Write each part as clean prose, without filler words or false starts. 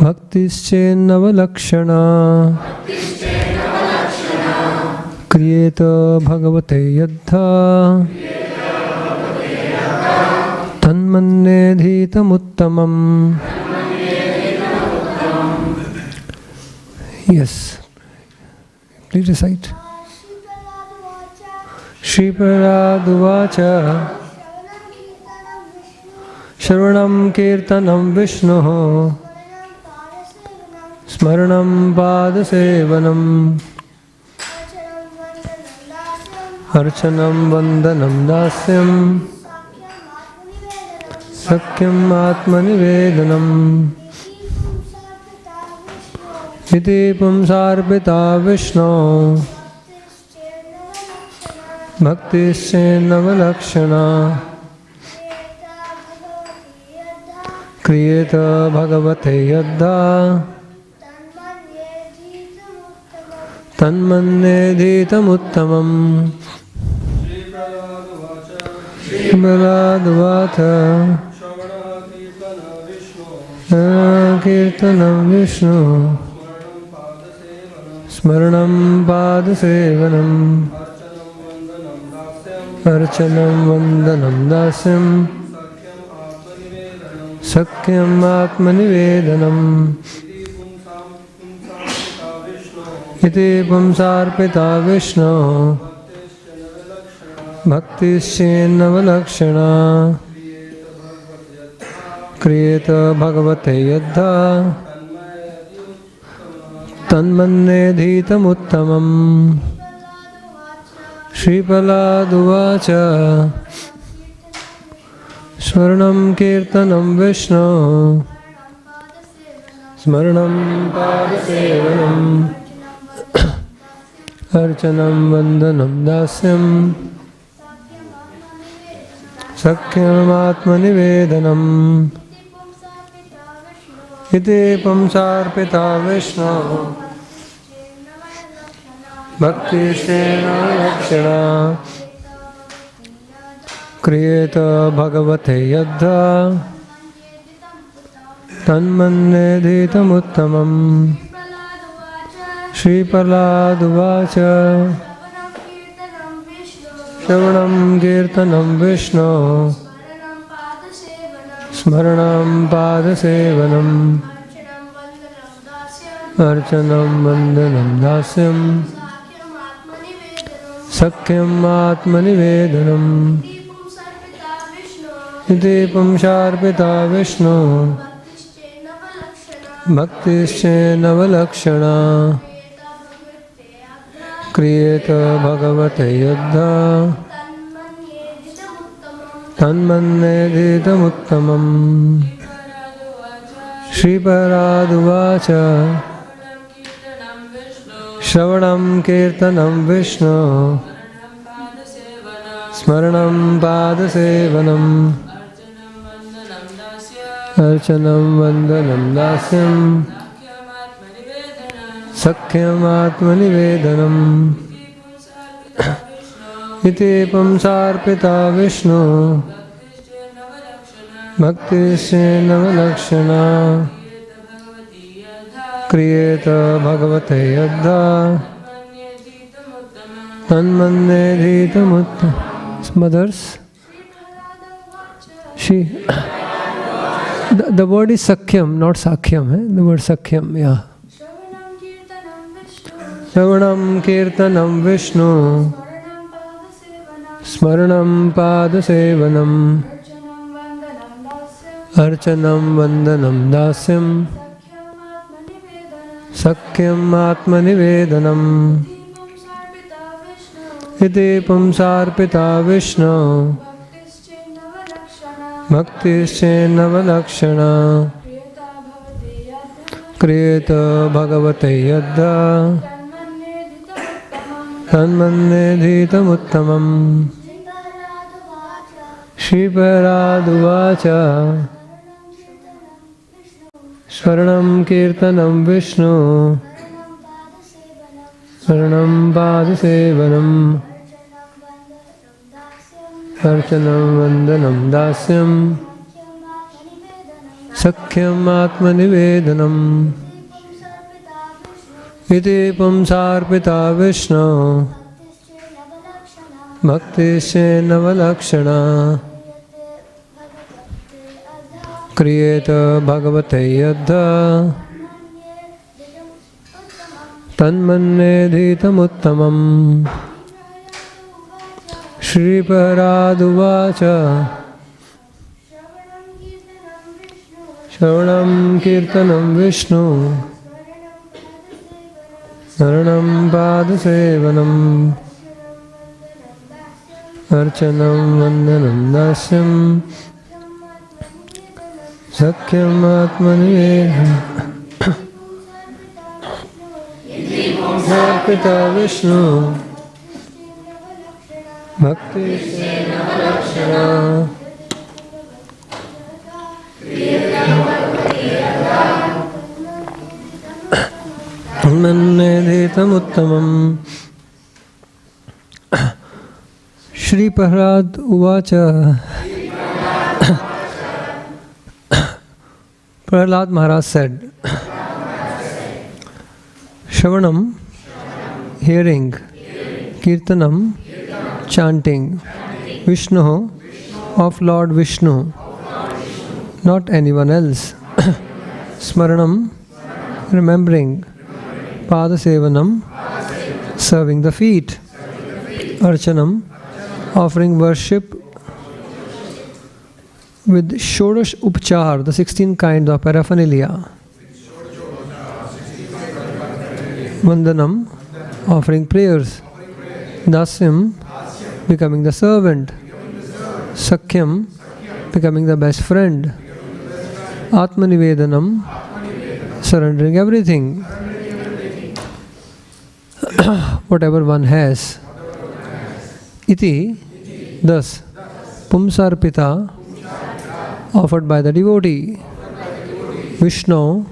भक्तिश्चेन्नवलक्षणा क्रियेत भगवते यद्धा तन्मन्येधीतमुत्तमम्. Yes, please recite. Śrīpadaduvaca Shravanam Kirtanam Vishnuh Smaranam Padasevanam Archanam Vandanam Dasyam Sakyam Atmanivedanam Iti Pumsarpita Vishnu Bhaktischennavalakshana Kriyeta Bhagavate Yadda Tanmannedhitamuttamam. Śrīmad-Bhāgavatam Kirtanam Vishnu Smaranam Padasevanam Archanam Vandanam Dasyam Sakyam Atmanivedanam Iti Pumsarpita Vishnu Bhaktischennavalakshana Kriyeta Bhagavate Yadda Tanmannedhitamuttamam. Śrīpadaduvaca Shravanam Kirtanam Vishnu Smaranam Padasevanam Archanam Vandanam Dasyam Sakyam Atmanivedanam Iti Pumsarpita Vishnu Bhaktischennavalakshana Kriyeta Bhagavate Yadda Tanmannedhitamuttamam. Śrīpadaduvaca Shravanam Kirtanam Vishnu Smaranam Padasevanam Archanam Vandanam Dasyam Sakyam Atmanivedanam Iti Pumsarpita Vishnu Bhaktischennavalakshana Kriyeta Bhagavate Yadda Tanmannedhitamuttamam. Śrīpadaduvaca Shravanam Kirtanam Vishnu Smaranam Padasevanam Archanam Vandanam Dasyam Sakyam Atmanivedanam Iti Pumsarpita Vishnu Bhaktischennavalakshana Kriyeta Bhagavate Yadda Tanmannedhitamuttamam. Mothers, the word is Sakyam, not Sakyam. The word Sakyam, yeah. Shravanam Kirtanam Vishnu Smaranam Padasevanam Archanam Vandanam Dasyam Sakyam Atmanivedanam Iti Pumsarpita Vishnu Bhaktischennavalakshana Kriyeta Bhagavate Yadda Tanmannedhitamuttamam. Śrīpadaduvaca Shravanam Kirtanam Vishnu Smaranam Padasevanam Archanam Vandanam Dasyam Sakhyam Atmanivedanam Iti Pumsarpita Vishnu Bhaktishe Navalakshana Kriyeta Bhagavate Yadha Tanmanne Dhitamuttamam Śrīparadhuvaca Shravanam Kirtanam Vishnu Saranam Padasevanam Archanam Vandanam Dasyam Sakhyam Atmanivedanam Arpita Vishnu Bhakti Lakshana Mannedhitam Uttamam Shri Prahlad Uvacha Prahlad Maharaj said, Shravanam, hearing, Kirtanam, chanting, Vishnu, of Lord Vishnu, not anyone else, Smaranam, remembering, Padasevanam, serving the feet, Archanam, offering worship with Shodash Upchar, the 16 kinds of paraphernalia, Vandanam, offering prayers, Dasyam, becoming the servant, Sakhyam, becoming the best friend, Atmanivedanam, surrendering everything, whatever one has. Iti, thus, Pumsarpita, offered by the devotee, Vishnu,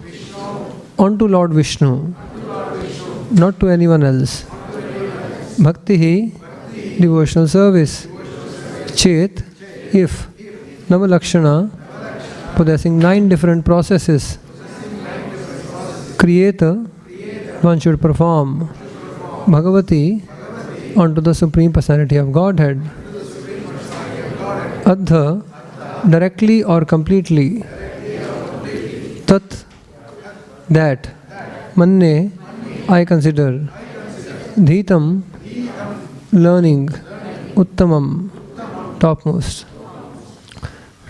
unto Lord Vishnu, not to anyone else. Bhakti, devotional service. Chet, if. Navalakshana, possessing 9 different processes. Creator, one should perform. Bhagavati, unto the Supreme Personality of Godhead. Adha, directly or completely. Tat, that. Manne, I consider. Dhitam, learning. Uttamam, topmost.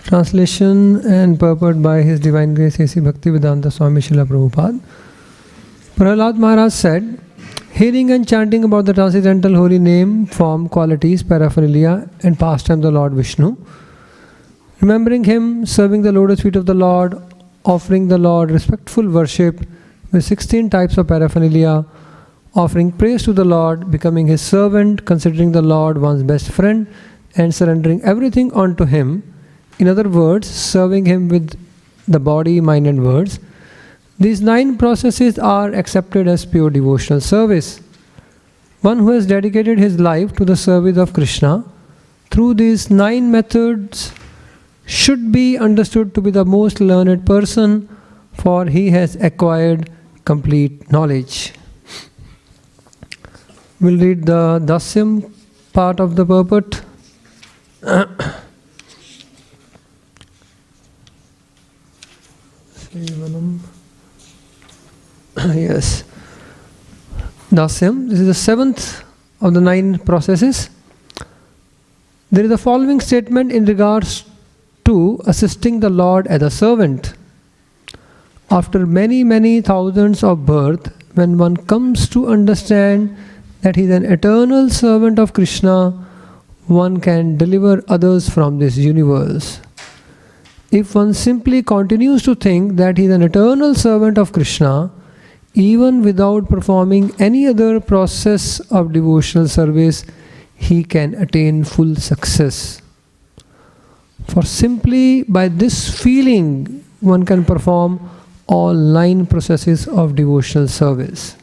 Translation and purport by His Divine Grace A.C. Bhaktivedanta Swami Srila Prabhupada. Prahlad Maharaj said, hearing and chanting about the transcendental holy name, form, qualities, paraphernalia and pastime of the Lord Vishnu, remembering Him, serving the lotus feet of the Lord, offering the Lord respectful worship with 16 types of paraphernalia, offering praise to the Lord, becoming His servant, considering the Lord one's best friend, and surrendering everything unto Him. In other words, serving Him with the body, mind and words. These 9 processes are accepted as pure devotional service. One who has dedicated his life to the service of Krishna through these 9 methods should be understood to be the most learned person, for he has acquired complete knowledge. We'll read the Dasyam part of the purport. Yes. Dasyam, this is the 7th of the 9 processes. There is the following statement in regards to assisting the Lord as a servant. After many, many thousands of births, when one comes to understand that he is an eternal servant of Krishna, one can deliver others from this universe. If one simply continues to think that he is an eternal servant of Krishna, even without performing any other process of devotional service, he can attain full success. For simply by this feeling, one can perform all 9 processes of devotional service.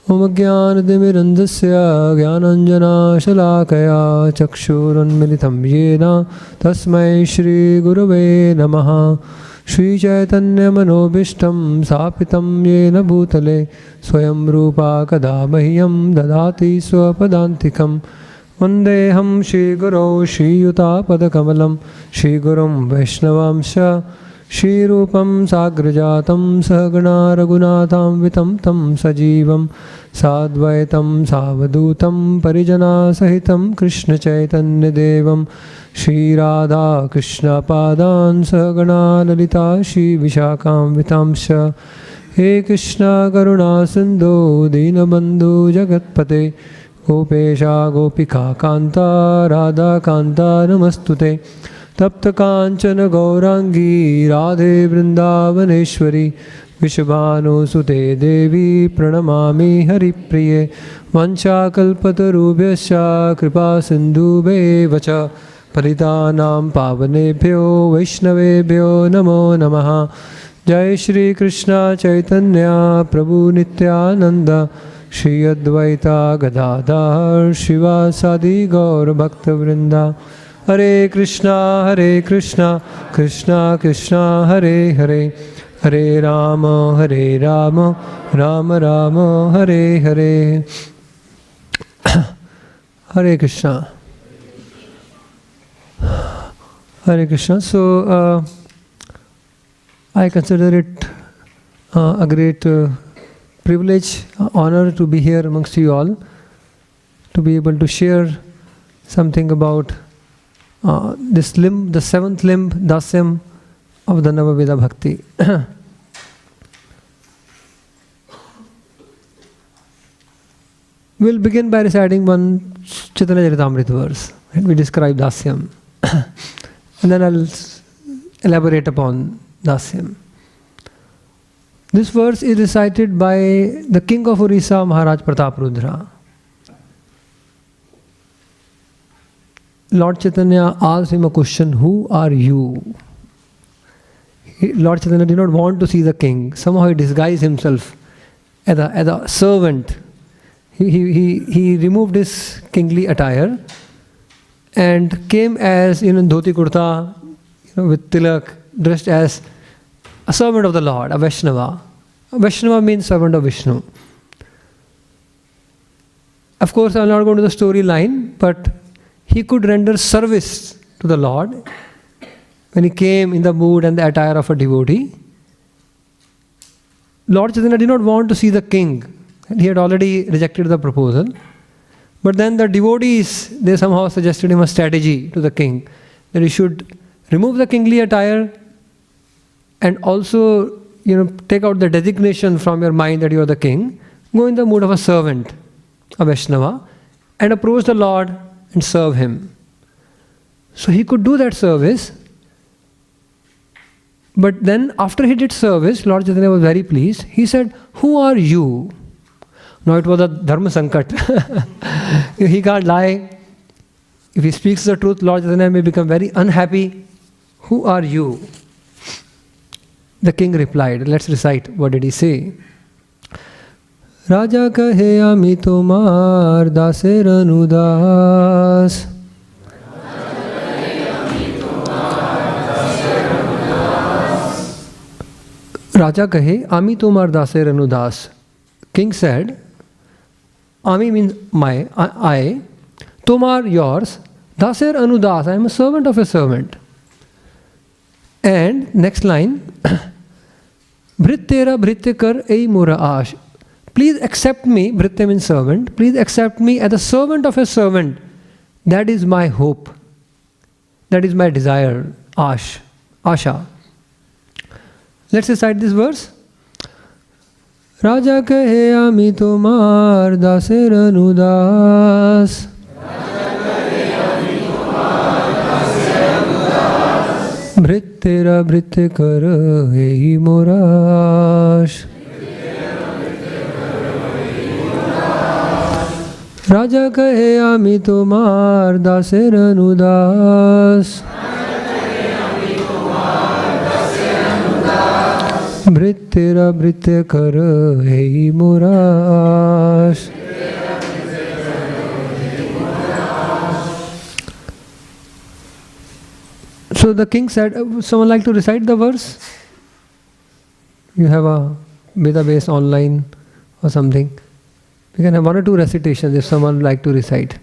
Om Jnanatimirandasya Jnananjana-shalakaya Chakshurunmilitam Yena Tasmai Shri Gurave Namaha. Shri Chaitanya Manobishtam Sapitam Yena Bhutale Swayam Rupa Kadamahyam Dadati Swapadantikam. Vandeham Shri Guru Shri Yuta Padakamalam Shri Gurum Vaishnavamsha Shri Rupam Sagrajatam Sahagana Raghunatham Vitam Tam Sajivam Sadvaitam Savadutam Parijana Sahitam Krishna Chaitanya Devam Shri Radha Krishna Padan Sahagana Lalita Shri Vishakam Vitamsha. He Krishna Karuna Sindhu Dinabandhu Jagatpate Gopesha Gopika Kanta Radha Kanta Namastute. Tapta Kanchana Gaurangi Radhe Vrindavaneshwari Vishabhanu Sute Devi Pranamami Haripriye. Vancha Kalpatarubhyascha Kripa Sindhubhe Vacha Paritanam Pavanebhyo Vaishnavebhyo Namo Namaha. Jai Shri Krishna Chaitanya Prabhu Nityananda Shri Advaita Gadadhar Shivasadi Gaur Bhaktivinoda. Hare Krishna, Krishna Krishna, Hare Hare, Hare Rama, Rama Rama, Hare Hare. Hare Krishna. Hare Krishna. So, I consider it a great privilege, honor to be here amongst you all, to be able to share something about this limb, the seventh limb, Dasyam of the Navaveda Bhakti. We'll begin by reciting one Chaitanya Charitamrita verse. Right? We describe Dasyam. And then I'll elaborate upon Dasyam. This verse is recited by the king of Orissa, Maharaj Prataprudra. Lord Chaitanya asked him a question, who are you? Lord Chaitanya did not want to see the king. Somehow he disguised himself as a servant. He removed his kingly attire and came as dhoti kurta, with tilak, dressed as a servant of the Lord, a Vaishnava. A Vaishnava means servant of Vishnu. Of course, I am not going to the storyline, but he could render service to the Lord when he came in the mood and the attire of a devotee. Lord Chaitanya did not want to see the king. He had already rejected the proposal. But then the devotees, they somehow suggested him a strategy to the king, that he should remove the kingly attire and also, take out the designation from your mind that you are the king, go in the mood of a servant, a Vaishnava, and approach the Lord and serve him. So he could do that service. But then after he did service, Lord Chaitanya was very pleased. He said, who are you? Now it was a dharma sankat. He can't lie. If he speaks the truth, Lord Chaitanya may become very unhappy. Who are you? The king replied. Let's recite. What did he say? Raja kahe ami tomar daser anudas. Raja kahe ami tomar daser anudas. King said, Ami means I, tomar yours, daser anudas, I am a servant of a servant. And next line, Bhrit tera bhrit kar ei mora ash. Please accept me, Bhritte means servant, please accept me as a servant of a servant. That is my hope. That is my desire, Asha. Let's recite this verse. Raja kahe ami tomar daser anudas. Bhrit tera bhrit kar ei morash. Raja kahe ami tomar daser anudas. Vrittera Vritte Kara Hei Murash. So the king said, someone like to recite the verse? You have a database online or something. We can have 1 or 2 recitations if someone like to recite.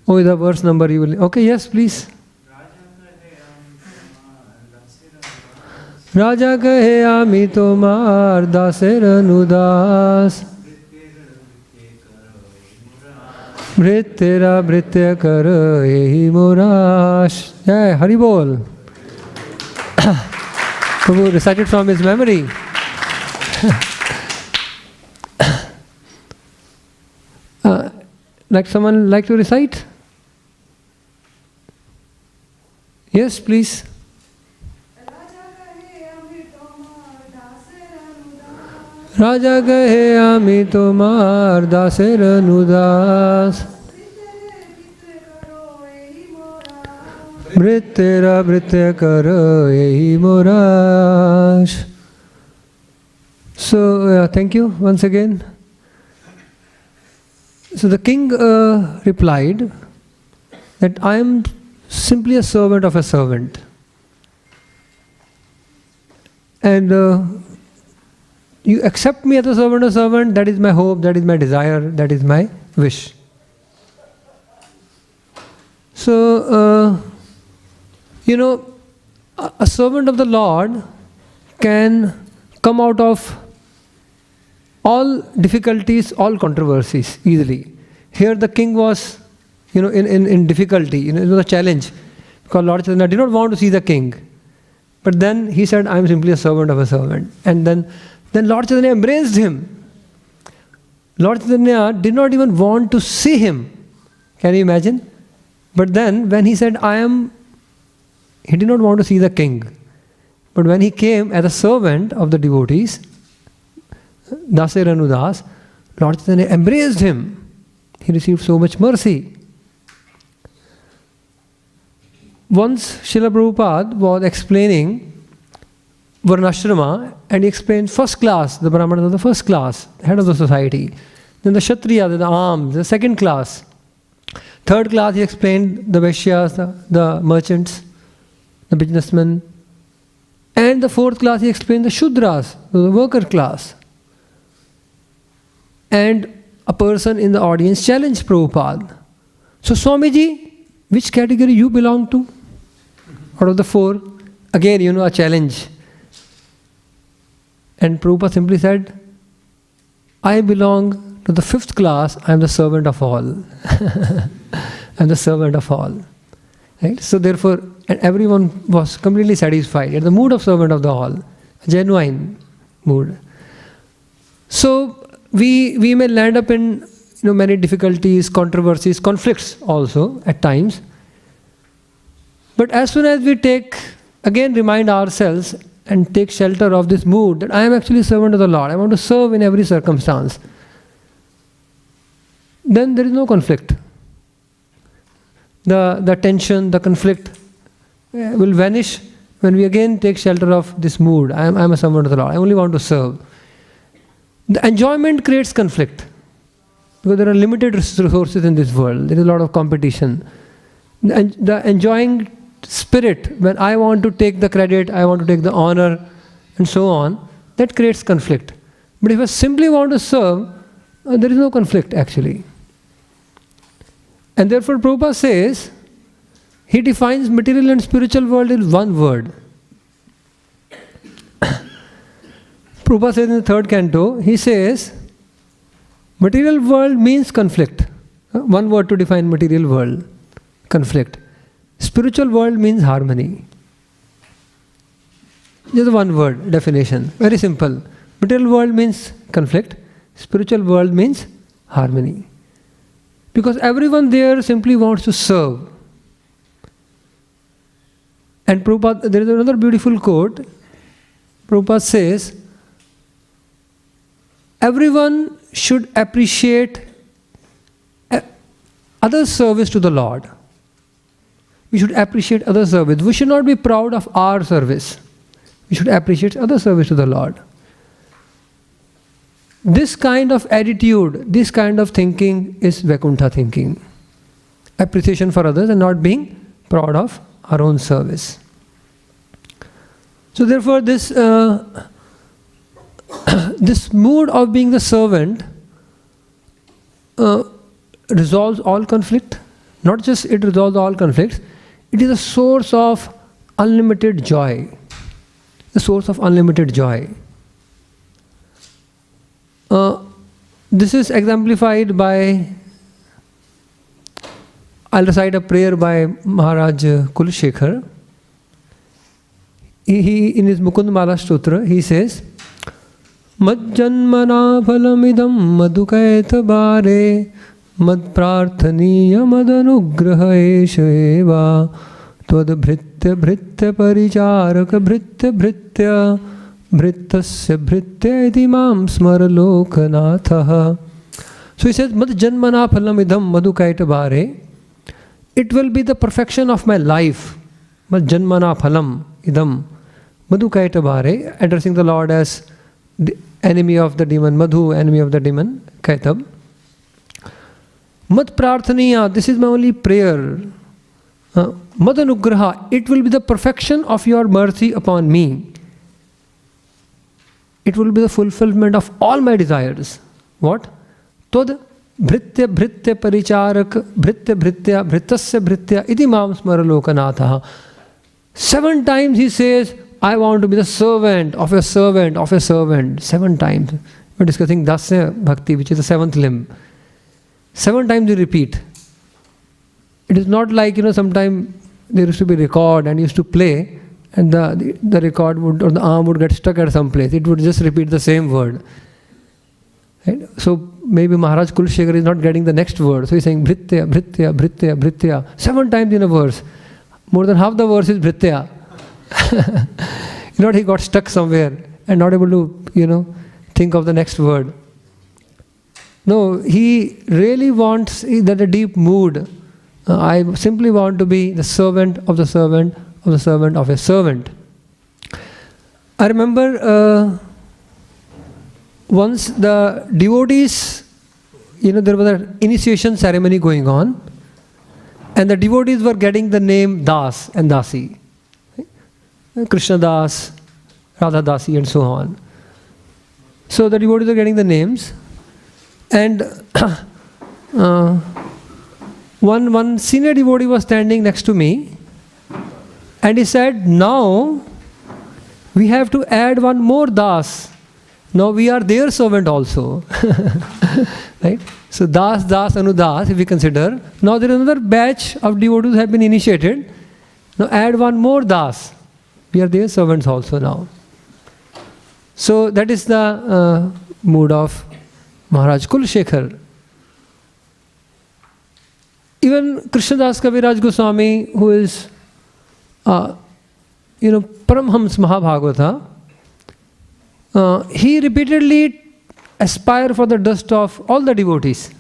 Oh, the verse number you will... Okay, yes, please. Raja kahe ami tomar daser anudas. Vrittera Vritte Kara Ehi Murash. Yeah, Hari Bol. Prabhu recited from his memory. Like someone like to recite? Yes, please. Raja kahe ami tomar daser anudas. Vrittera Vritte Kara Ehi Murash. So, thank you once again. So the king replied that I am simply a servant of a servant. And you accept me as a servant of a servant, that is my hope, that is my desire, that is my wish. So, a servant of the Lord can come out of all difficulties, all controversies easily. Here the king was, in difficulty, it was a challenge. Because Lord Chaitanya did not want to see the king. But then he said, I am simply a servant of a servant. And then Lord Chaitanya embraced him. Lord Chaitanya did not even want to see him. Can you imagine? But then when he said, he did not want to see the king. But when he came as a servant of the devotees, Daser Anudas, Lord Chaitanya embraced him. He received so much mercy. Once Srila Prabhupada was explaining Varnashrama, and he explained first class, the Brahmanas of the first class, head of the society. Then the Kshatriyas, the arms, the second class. Third class, he explained the Vaishyas, the merchants, the businessmen. And the fourth class, he explained the Shudras, the worker class. And a person in the audience challenged Prabhupada. So Swamiji, which category you belong to? Out of the 4? Again, a challenge. And Prabhupada simply said, I belong to the 5th class, I am the servant of all. I am the servant of all. Right? So therefore, and everyone was completely satisfied. At the mood of servant of the all. A genuine mood. So we may land up in many difficulties, controversies, conflicts also at times. But as soon as we remind ourselves and take shelter of this mood that I am actually a servant of the Lord, I want to serve in every circumstance, then there is no conflict. The tension, the conflict will vanish when we again take shelter of this mood. I am a servant of the Lord, I only want to serve. The enjoyment creates conflict because there are limited resources in this world. There is a lot of competition. The enjoying spirit, when I want to take the credit, I want to take the honor, and so on, that creates conflict. But if I simply want to serve, there is no conflict actually. And therefore Prabhupada says, he defines material and spiritual world in one word. Prabhupada says in the 3rd canto, he says, material world means conflict. One word to define material world, conflict. Spiritual world means harmony. Just one word definition, very simple. Material world means conflict, spiritual world means harmony. Because everyone there simply wants to serve. And Prabhupada, there is another beautiful quote. Prabhupada says, everyone should appreciate other service to the Lord. We should appreciate other service. We should not be proud of our service. We should appreciate other service to the Lord. This kind of attitude, this kind of thinking is Vaikuntha thinking. Appreciation for others and not being proud of our own service. So therefore this this mood of being the servant resolves all conflict. Not just it resolves all conflicts, it is a source of unlimited joy. The source of unlimited joy. This is exemplified by, I'll recite a prayer by Maharaj Kulshekhar. He in his Mukundmala Stotra, he says, Majjanmana phalamidam madhukaita bare mad prarthaniya madanugraha esha eva twad bhritya bhritya paricharaka bhritya bhritya bhritasya bhritya iti mam smara lokanatha. So he says, Majjanmana phalamidam madhukaita bare. It will be the perfection of my life. Majjanmana phalam idam madhukaita bare, addressing the Lord as the enemy of the demon Madhu, enemy of the demon Kaitab. Mad prarthaniya, this is my only prayer. Madanugraha, it will be the perfection of your mercy upon me. It will be the fulfillment of all my desires. What? Tod bhritya bhritya paricharak bhritya bhritya bhritasya bhritya iti mam smara lokanatha. 7 times he says, I want to be the servant of a servant of a servant. 7 times. We're discussing Dasya Bhakti, which is the 7th limb. 7 times you repeat. It is not like, sometimes there used to be record and used to play, and the record would, or the arm would get stuck at some place. It would just repeat the same word. Right? So maybe Maharaj Kulshekhar is not getting the next word. So he's saying Bhritya, Bhritya, Bhritya, Bhritya. 7 times in a verse. More than half the verse is Bhritya. He got stuck somewhere and not able to, think of the next word. No, he really wants that a deep mood. I simply want to be the servant of the servant of the servant of a servant. I remember once the devotees, there was an initiation ceremony going on, and the devotees were getting the name Das and Dasi. Krishna Das, Radha Dasi, and so on. So the devotees are getting the names, and one senior devotee was standing next to me, and he said, now we have to add one more Das. Now we are their servant also. Right? So Das, Das, Anudas, if we consider, now there is another batch of devotees who have been initiated. Now add one more Das. We are their servants also now. So that is the mood of Maharaj Kulshekhar. Even Krishnadas Kaviraj Goswami, who is, Paramhams Mahabhagavata, he repeatedly aspires for the dust of all the devotees.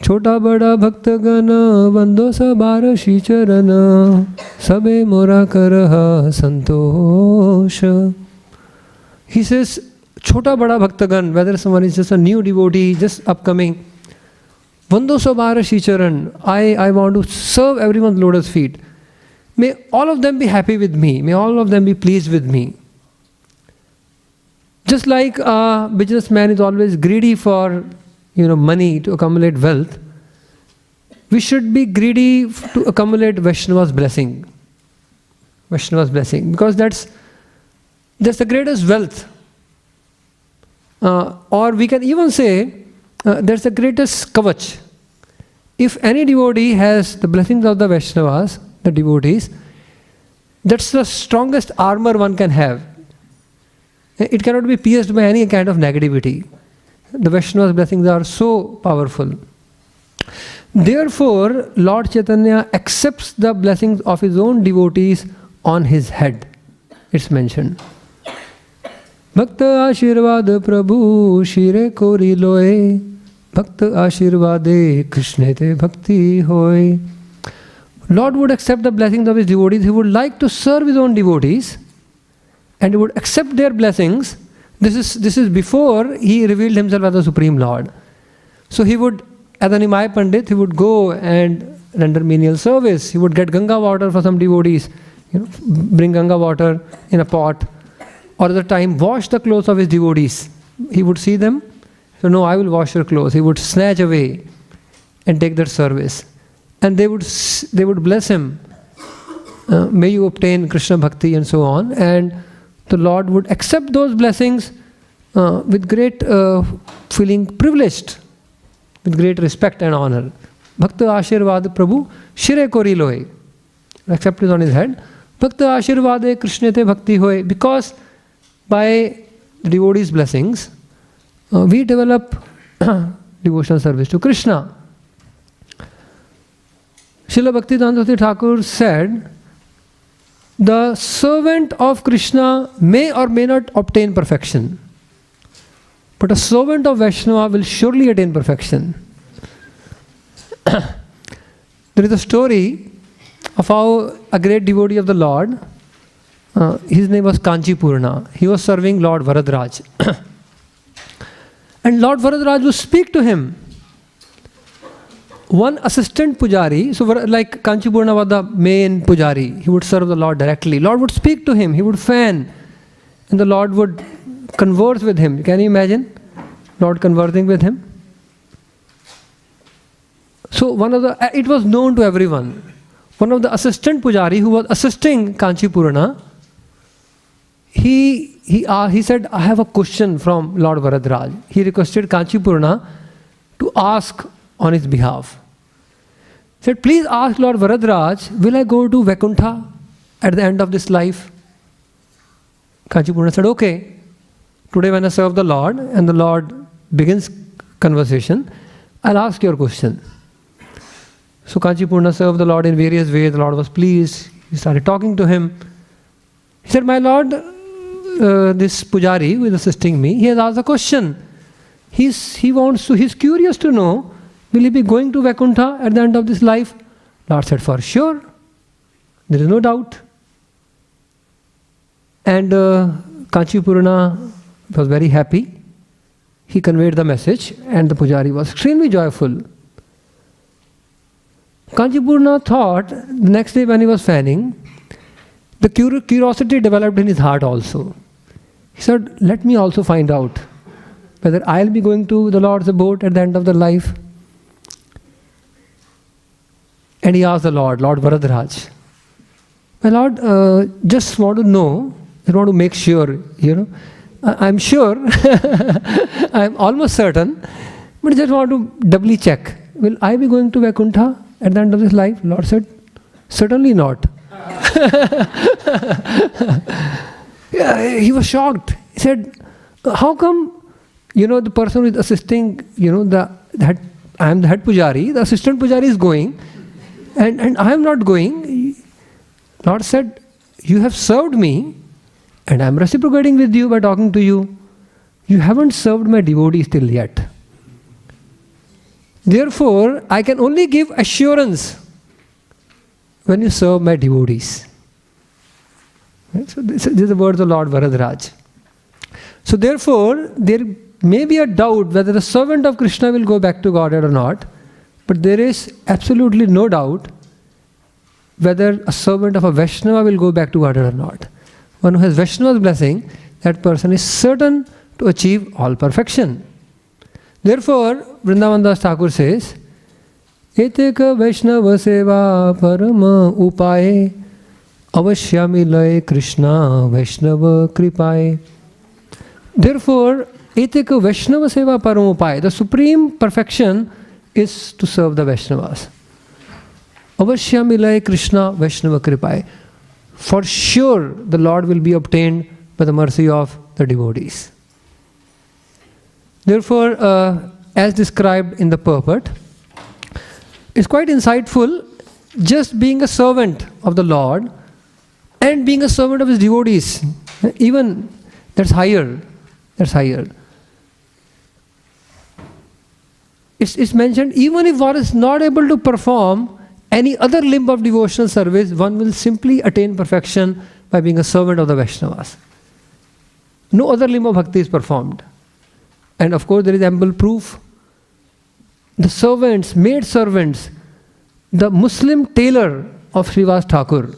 Chota bada bhakta gana vando sabara shicharana sabe mora karaha santosha. He says, Chota bada bhaktagan, whether someone is just a new devotee, just upcoming, vando sabara shicharan, I want to serve everyone's lotus feet. May all of them be happy with me. May all of them be pleased with me. Just like a businessman is always greedy for money to accumulate wealth, we should be greedy to accumulate Vaishnava's blessing. Vaishnava's blessing, because that's the greatest wealth. Or we can even say that's the greatest kavach. If any devotee has the blessings of the Vaishnavas, the devotees, that's the strongest armor one can have. It cannot be pierced by any kind of negativity. The Vaishnava's blessings are so powerful. Therefore, Lord Chaitanya accepts the blessings of his own devotees on his head. It's mentioned. Bhakta Ashirvad Prabhu Shire Kori Loe Bhakta Ashirvade Krishnete Bhakti Hoy. Lord would accept the blessings of his devotees. He would like to serve his own devotees, and he would accept their blessings. This is before he revealed himself as the Supreme Lord. So he would, as an Nimai Pandit, he would go and render menial service. He would get Ganga water for some devotees, bring Ganga water in a pot, or at the time wash the clothes of his devotees. He would see them, so no, I will wash your clothes. He would snatch away and take their service. And they would bless him. May you obtain Krishna Bhakti and so on. And the Lord would accept those blessings with great feeling privileged, with great respect and honor. Bhakta Ashirvad Prabhu Shire Kori Loe. Accept it on his head. Bhakta Ashirvade Krishnete Bhakti Hoy. Because by the devotees' blessings, we develop devotional service to Krishna. Srila Bhaktivedanta Thakur said, the servant of Krishna may or may not obtain perfection, but a servant of Vaishnava will surely attain perfection. There is a story of how a great devotee of the Lord, his name was Kanchipurna. He was serving Lord Varadraj. And Lord Varadraj would speak to him. One assistant pujari, so like Kanchipurna was the main pujari, he would serve the Lord directly. Lord would speak to him, he would fan, and the Lord would converse with him. Can you imagine? Lord conversing with him? So it was known to everyone. One of the assistant pujari who was assisting Kanchipurna, he said, I have a question from Lord Varadraj. He requested Kanchipurna to ask on his behalf. He said, please ask Lord Varadraj, will I go to Vaikuntha at the end of this life? Kanchipurna said, okay. Today when I serve the Lord and the Lord begins conversation, I'll ask your question. So Kanchipurna served the Lord in various ways. The Lord was pleased. He started talking to him. He said, my Lord, this pujari who is assisting me, he has asked a question. He's curious to know, will he be going to Vaikuntha at the end of this life? Lord said, for sure. There is no doubt. And Kanchipurna was very happy. He conveyed the message and the pujari was extremely joyful. Kanchipurna thought, the next day when he was fanning, the curiosity developed in his heart also. He said, let me also find out whether I'll be going to the Lord's abode at the end of the life. And he asked the Lord Varadraj, my Lord, just want to know, I want to make sure, I'm sure, I'm almost certain, but just want to doubly check. Will I be going to Vaikuntha at the end of this life? Lord said, certainly not. He was shocked. He said, how come, the person who is assisting, I am the head pujari, the assistant pujari is going, and I am not going. Lord said, you have served me, and I am reciprocating with you by talking to you. You haven't served my devotees till yet. Therefore, I can only give assurance when you serve my devotees. Right? So these are the words of Lord Varadraj. So therefore, there may be a doubt whether the servant of Krishna will go back to Godhead or not, but there is absolutely no doubt whether a servant of a Vaishnava will go back to Godhead or not. One who has Vaishnava's blessing, that person is certain to achieve all perfection. Therefore, Vrindavan Das Thakur says, Eteka Vaishnava Seva Parama Upaye Avashyami Lay Krishna Vaishnava Kripaye. Therefore, Eteka Vaishnava Seva Parama Upaye, the supreme perfection is to serve the Vaishnavas. Avashyami Lay Krishna Vaishnava Kripaye. For sure, the Lord will be obtained by the mercy of the devotees. Therefore, as described in the purport, it's quite insightful just being a servant of the Lord and being a servant of his devotees. Even that's higher. That's higher. It's mentioned, even if one is not able to perform any other limb of devotional service, one will simply attain perfection by being a servant of the Vaishnavas. No other limb of bhakti is performed. And of course there is ample proof. The servants, maid servants, the Muslim tailor of Srivas Thakur,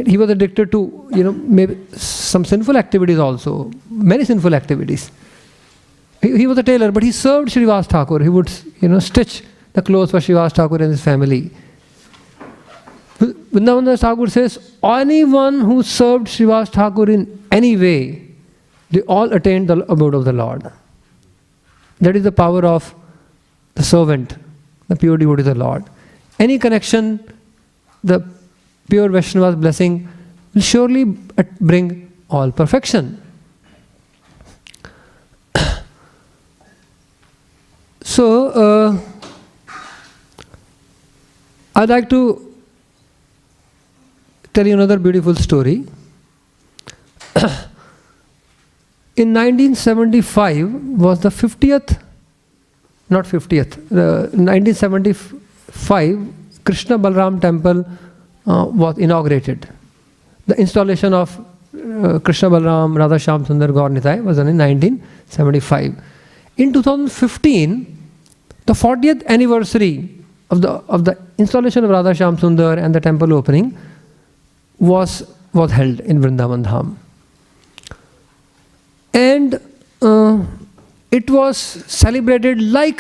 he was addicted to, maybe some sinful activities also, many sinful activities. He was a tailor, but he served Srivas Thakur. He would, stitch the clothes for Srivas Thakur and his family. Vrindavan Thakur says, anyone who served Srivas Thakur in any way, they all attained the abode of the Lord. That is the power of the servant, the pure devotee of the Lord. Any connection, the pure Vaishnava's blessing will surely bring all perfection. So, I'd like to tell you another beautiful story. In 1975 was the 50th, not 50th, 1975 Krishna Balram temple was inaugurated. The installation of Krishna Balram, Radha Shyam Sundar Gaur Nitai was done in 1975. In 2015, the 40th anniversary of the installation of Radha Shyam Sundar and the temple opening was held in Vrindavan Dham. And it was celebrated like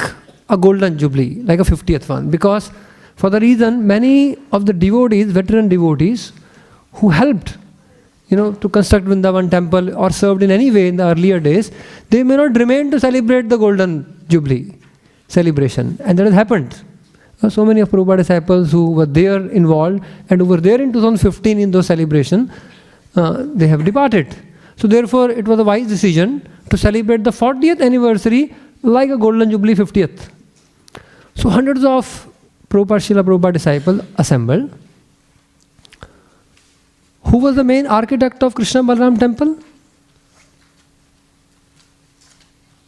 a golden jubilee, like a 50th one, because for the reason many of the devotees, veteran devotees, who helped, to construct Vrindavan temple or served in any way in the earlier days, they may not remain to celebrate the golden jubilee celebration. And that has happened. So many of Prabhupada disciples who were there involved and who were there in 2015 in those celebrations, they have departed. So therefore, it was a wise decision to celebrate the 40th anniversary like a golden jubilee 50th. So hundreds of Srila Prabhupada disciples assembled. Who was the main architect of Krishna Balram temple?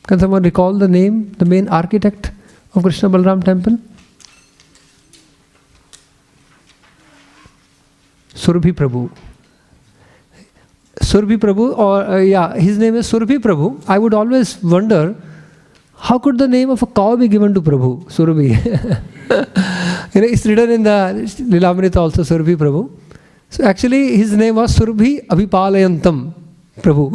Can someone recall the name, the main architect of Krishna Balram temple? Surabhi Prabhu. Surabhi Prabhu, or his name is Surabhi Prabhu. I would always wonder, how could the name of a cow be given to Prabhu? Surabhi. It's written in the Lilamrita also, Surabhi Prabhu. So actually his name was Surabhi Abhipalayantam Prabhu.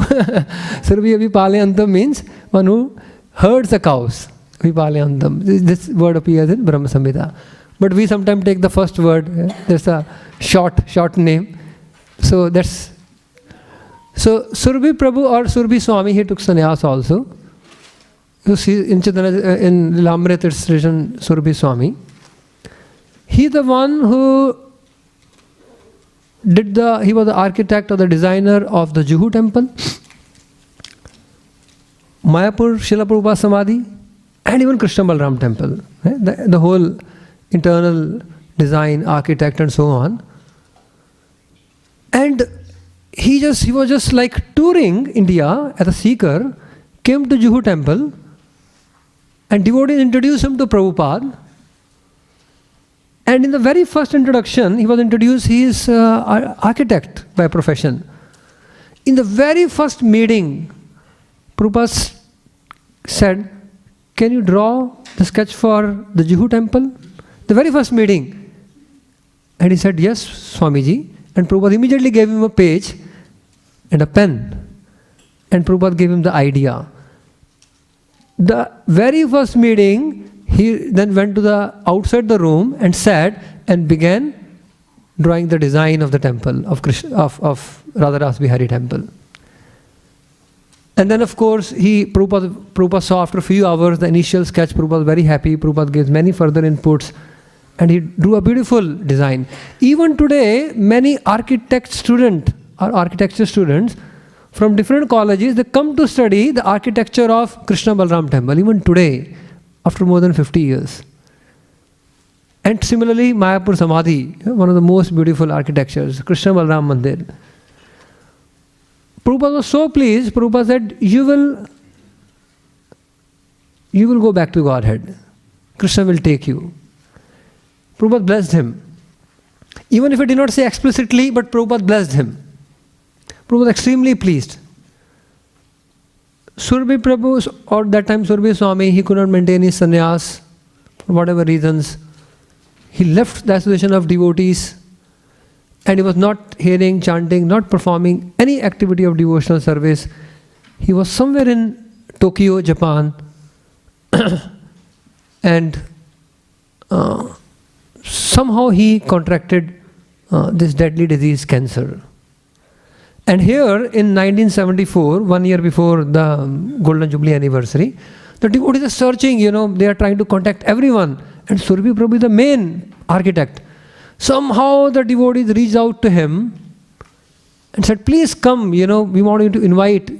Surabhi Abhipalayantam means one who herds the cows. Abhipalayantam. This word appears in Brahma Samhita. But we sometimes take the first word. There's a short name. So Surabhi Prabhu or Surabhi Swami, he took sannyas also. You see in Lilamrita it's written Surabhi Swami. He the one who he was the architect or the designer of the Juhu temple, Mayapur Srila Prabhupada Samadhi, and even Krishna Balram temple. The whole internal design, architect and so on. And he was just like touring India as a seeker, came to Juhu temple, and devotees introduced him to Prabhupada. And in the very first introduction, he was introduced, he is architect by profession. In the very first meeting, Prabhupada said, can you draw the sketch for the Juhu temple? The very first meeting. And he said, yes, Swamiji. And Prabhupada immediately gave him a page and a pen. And Prabhupada gave him the idea. The very first meeting, he then went to the outside the room and sat and began drawing the design of the temple of Radharas Bihari temple. And then of course Prabhupada saw after a few hours the initial sketch. Prabhupada was very happy. Prabhupada gave many further inputs and he drew a beautiful design. Even today, many architecture students from different colleges, they come to study the architecture of Krishna Balram temple, even today, after more than 50 years. And similarly, Mayapur Samadhi, one of the most beautiful architectures, Krishna Balram Mandir. Prabhupada was so pleased, Prabhupada said, you will go back to Godhead. Krishna will take you. Prabhupada blessed him. Even if he did not say explicitly, but Prabhupada blessed him. Prabhupada was extremely pleased. Surabhi Prabhu, or that time Surabhi Swami, he could not maintain his sannyas for whatever reasons. He left the association of devotees and he was not hearing, chanting, not performing any activity of devotional service. He was somewhere in Tokyo, Japan, and somehow he contracted this deadly disease, cancer. And here in 1974, 1 year before the Golden Jubilee anniversary, the devotees are searching, they are trying to contact everyone. And Surabhi Prabhu is the main architect. Somehow the devotees reached out to him and said, please come, we want to invite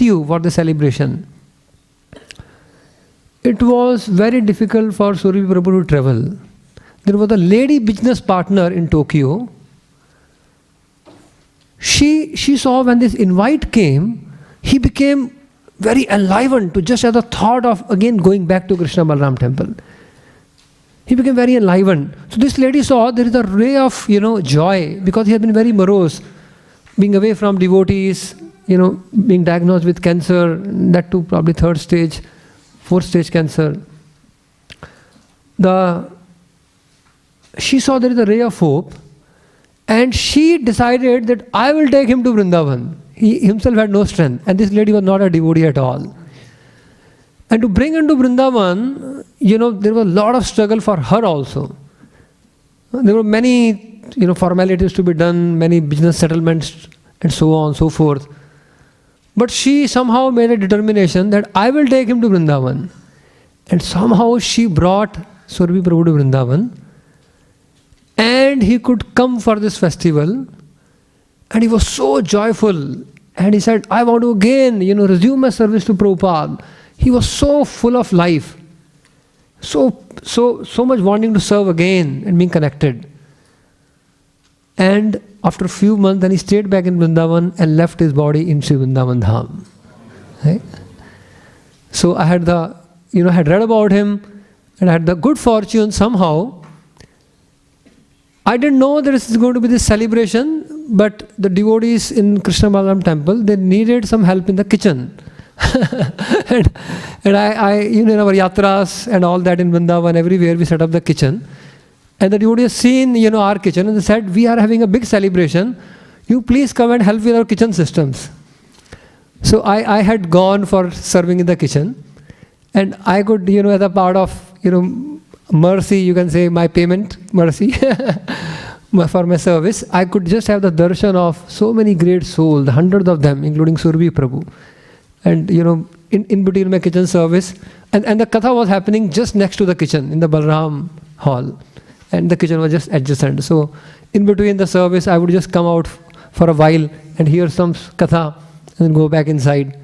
you for the celebration. It was very difficult for Surabhi Prabhu to travel. There was a lady business partner in Tokyo. She saw when this invite came, he became very enlivened to just have the thought of again going back to Krishna Balaram temple. He became very enlivened. So this lady saw there is a ray of, joy, because he had been very morose, being away from devotees, being diagnosed with cancer, that too probably 3rd stage, 4th stage cancer. She saw there is a ray of hope, and she decided that I will take him to Vrindavan. He himself had no strength, and this lady was not a devotee at all. And to bring him to Vrindavan, there was a lot of struggle for her also. There were many, formalities to be done, many business settlements, and so on and so forth. But she somehow made a determination that I will take him to Vrindavan. And somehow she brought Surabhi Prabhu to Vrindavan. And he could come for this festival. And he was so joyful. And he said, I want to again, resume my service to Prabhupada. He was so full of life. So much wanting to serve again and being connected. And after a few months, then he stayed back in Vrindavan and left his body in Sri Vrindavan Dham. Right? So I had had read about him, and I had the good fortune somehow. I didn't know there is going to be this celebration, but the devotees in Krishna Balaram temple, they needed some help in the kitchen. and I in our yatras and all that in Vrindavan, everywhere we set up the kitchen. And the devotees seen, our kitchen, and they said, we are having a big celebration. You please come and help with our kitchen systems. So I had gone for serving in the kitchen. And I could, as a part of, mercy, you can say my payment, mercy, for my service, I could just have the darshan of so many great souls, the hundreds of them, including Surabhi Prabhu. And, in between my kitchen service. And the katha was happening just next to the kitchen, in the Balaram hall. And the kitchen was just adjacent. So, in between the service, I would just come out for a while and hear some katha and then go back inside.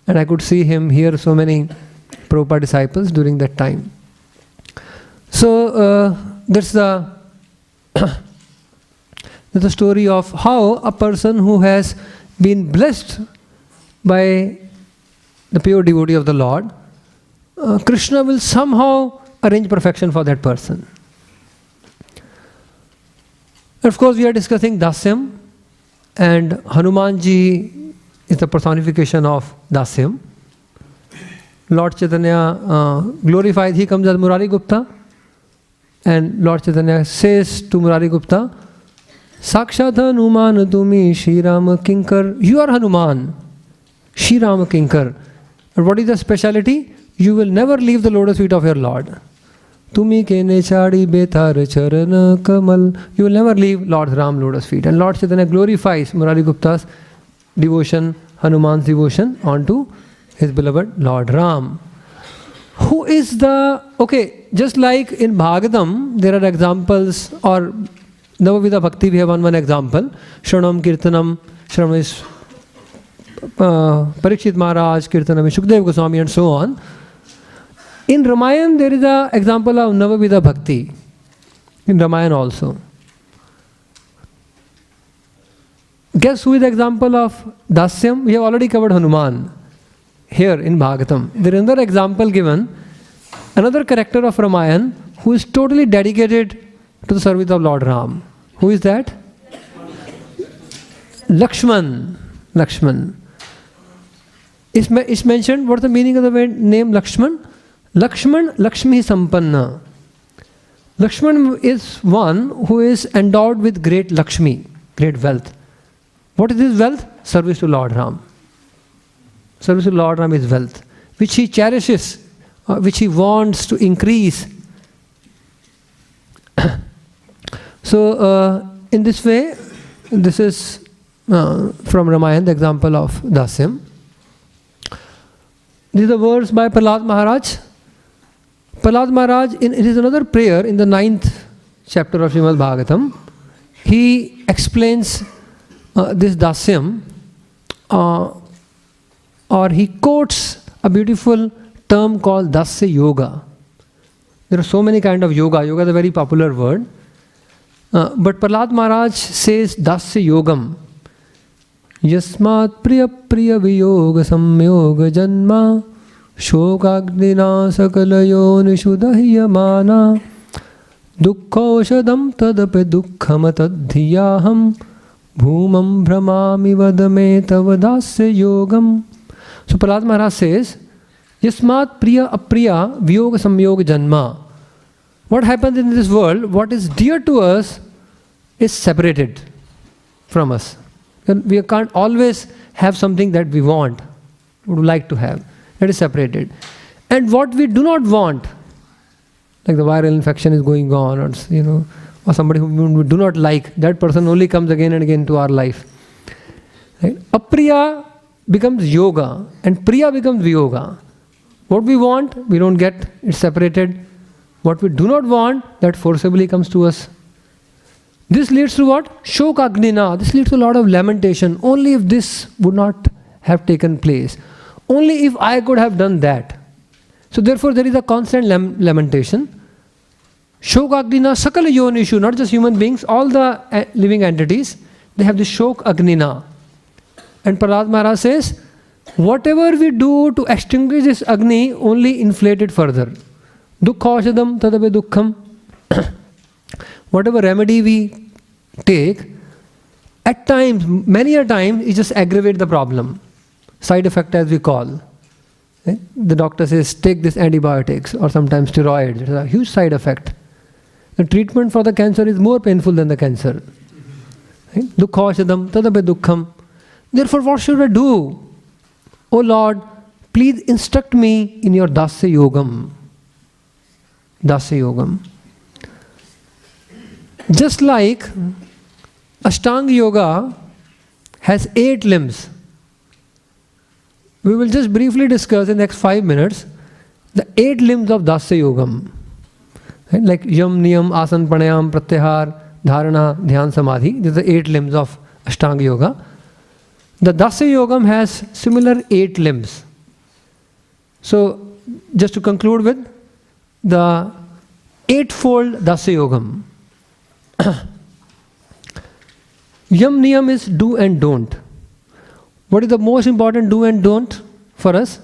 And I could see him, hear so many Prabhupada disciples during that time. So, that's the story of how a person who has been blessed by the pure devotee of the Lord, Krishna will somehow arrange perfection for that person. Of course, we are discussing Dasyam, and Hanumanji is the personification of Dasyam. Lord Chaitanya glorified, he comes as Murari Gupta, and Lord Chaitanya says to Murari Gupta, Sakshat Hanuman Tumi Shri Ram Kinkar, you are Hanuman, Shri Ram Kinkar. And what is the speciality? You will never leave the lotus feet of your Lord. Tumi kene chadi betar charana kamal. You will never leave Lord Ram lotus feet. And Lord Chaitanya glorifies Murari Gupta's devotion, Hanuman's devotion onto his beloved Lord Ram. Who is just like in Bhagavatam, there are examples, or Navavida Bhakti, we have one example. Shranam Kirtanam, Shranam is Parikshit Maharaj, Kirtanam is Shukdev Goswami, and so on. In Ramayana, there is an example of Navavida Bhakti. In Ramayana also. Guess who is the example of Dasyam? We have already covered Hanuman here in Bhagavatam. There is another example given, another character of Ramayana who is totally dedicated to the service of Lord Ram. Who is that? Lakshman. Lakshman. It's mentioned, what's the meaning of the name Lakshman? Lakshman, Lakshmi Sampanna. Lakshman is one who is endowed with great Lakshmi, great wealth. What is this wealth? Service to Lord Ram. Service to Lord Ram is wealth, which he cherishes, which he wants to increase. So, in this way, this is from Ramayana, the example of Dasyam. This is a verse by Prahlad Maharaj. Prahlad Maharaj, it is another prayer in the 9th chapter of Śrīmad Bhāgavatam. He explains this Dasyam, or he quotes a beautiful term called Dasya Yoga. There are so many kinds of yoga. Yoga is a very popular word. But Prahlad Maharaj says Dasya Yogam. Yasmat priya priya viyoga samyoga janma shokagnina sakalayo nishudahiyamana dukkhoshadam tadape dukkham tadhiyaham bhumam brahmami vadame tavadasya yogam. So Prahlad Maharaj says, Yasmat priya apriya viyoga samyoga janma. What happens in this world, what is dear to us is separated from us. We can't always have something that we want, would like to have. That is separated. And what we do not want, like the viral infection is going on, or somebody whom we do not like, that person only comes again and again to our life. Right? Apriya becomes yoga, and priya becomes viyoga. What we want, we don't get, it's separated. What we do not want, that forcibly comes to us. This leads to what? Shokagnina. This leads to a lot of lamentation. Only if this would not have taken place. Only if I could have done that. So therefore there is a constant lamentation. Shokagnina sakala yonishu, not just human beings, all the living entities, they have this shokagnina. And Prahlad Maharaj says, whatever we do to extinguish this agni, only inflate it further. Dukkhoshadam tadape dukkham. Whatever remedy we take, at times, many a time, it just aggravates the problem. Side effect as we call. The doctor says, take this antibiotics or sometimes steroids. It's a huge side effect. The treatment for the cancer is more painful than the cancer. Dukkhoshadam tadape dukkham. Therefore, what should I do? Oh Lord, please instruct me in your Dasya Yogam. Dasya Yogam. Just like Ashtanga Yoga has 8 limbs. We will just briefly discuss in the next 5 minutes the 8 limbs of Dasya Yogam. Right? Like Yam, Niyam, Asan, Pranayam, Pratyahar, Dharana, Dhyan, Samadhi. These are the 8 limbs of Ashtanga Yoga. The Dasya Yogam has similar 8 limbs. So, just to conclude with the 8-fold Dasya Yogam. Yam Niyam is do and don't. What is the most important do and don't for us?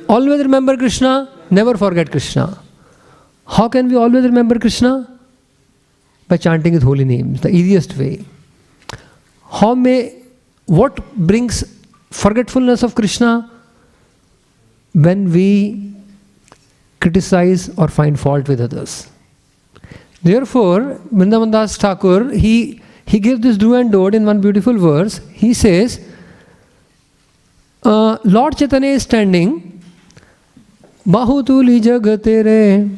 Always remember Krishna, never forget Krishna. How can we always remember Krishna? By chanting His holy names, the easiest way. What brings forgetfulness of Krishna? When we criticize or find fault with others. Therefore, Vrindavan Das Thakur, he gives this do and don't in one beautiful verse. He says, Lord Chaitanya is standing, Bahutuli Jagatere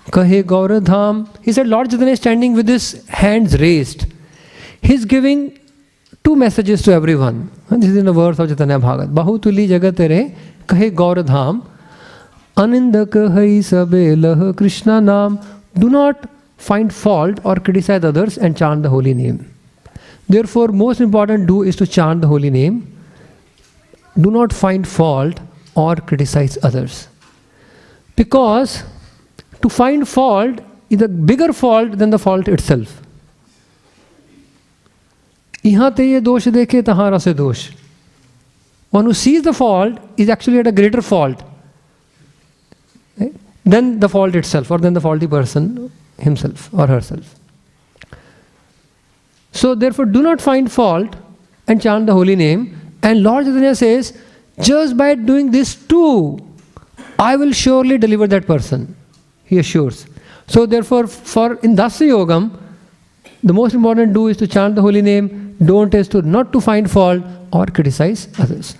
Kahe Gauradham. He said, Lord Chaitanya is standing with his hands raised. He's giving 2 messages to everyone. This is in the verse of Chaitanya Bhagavat. Bahutuli Jagatere Kahe Gauradham. Anindak hai sabe lah Krishna nam. Do not find fault or criticize others and chant the holy name. Therefore, most important do is to chant the holy name. Do not find fault or criticize others. Because to find fault is a bigger fault than the fault itself. Yahan te ye dosh dekhe, tahan rase dosh. One who sees the fault is actually at a greater fault. than the fault itself, or than the faulty person himself or herself. So therefore, do not find fault and chant the holy name. And Lord Chaitanya says, just by doing this too, I will surely deliver that person. He assures. So therefore, in Dasya Yogam, the most important do is to chant the holy name. Don't is to not to find fault or criticize others.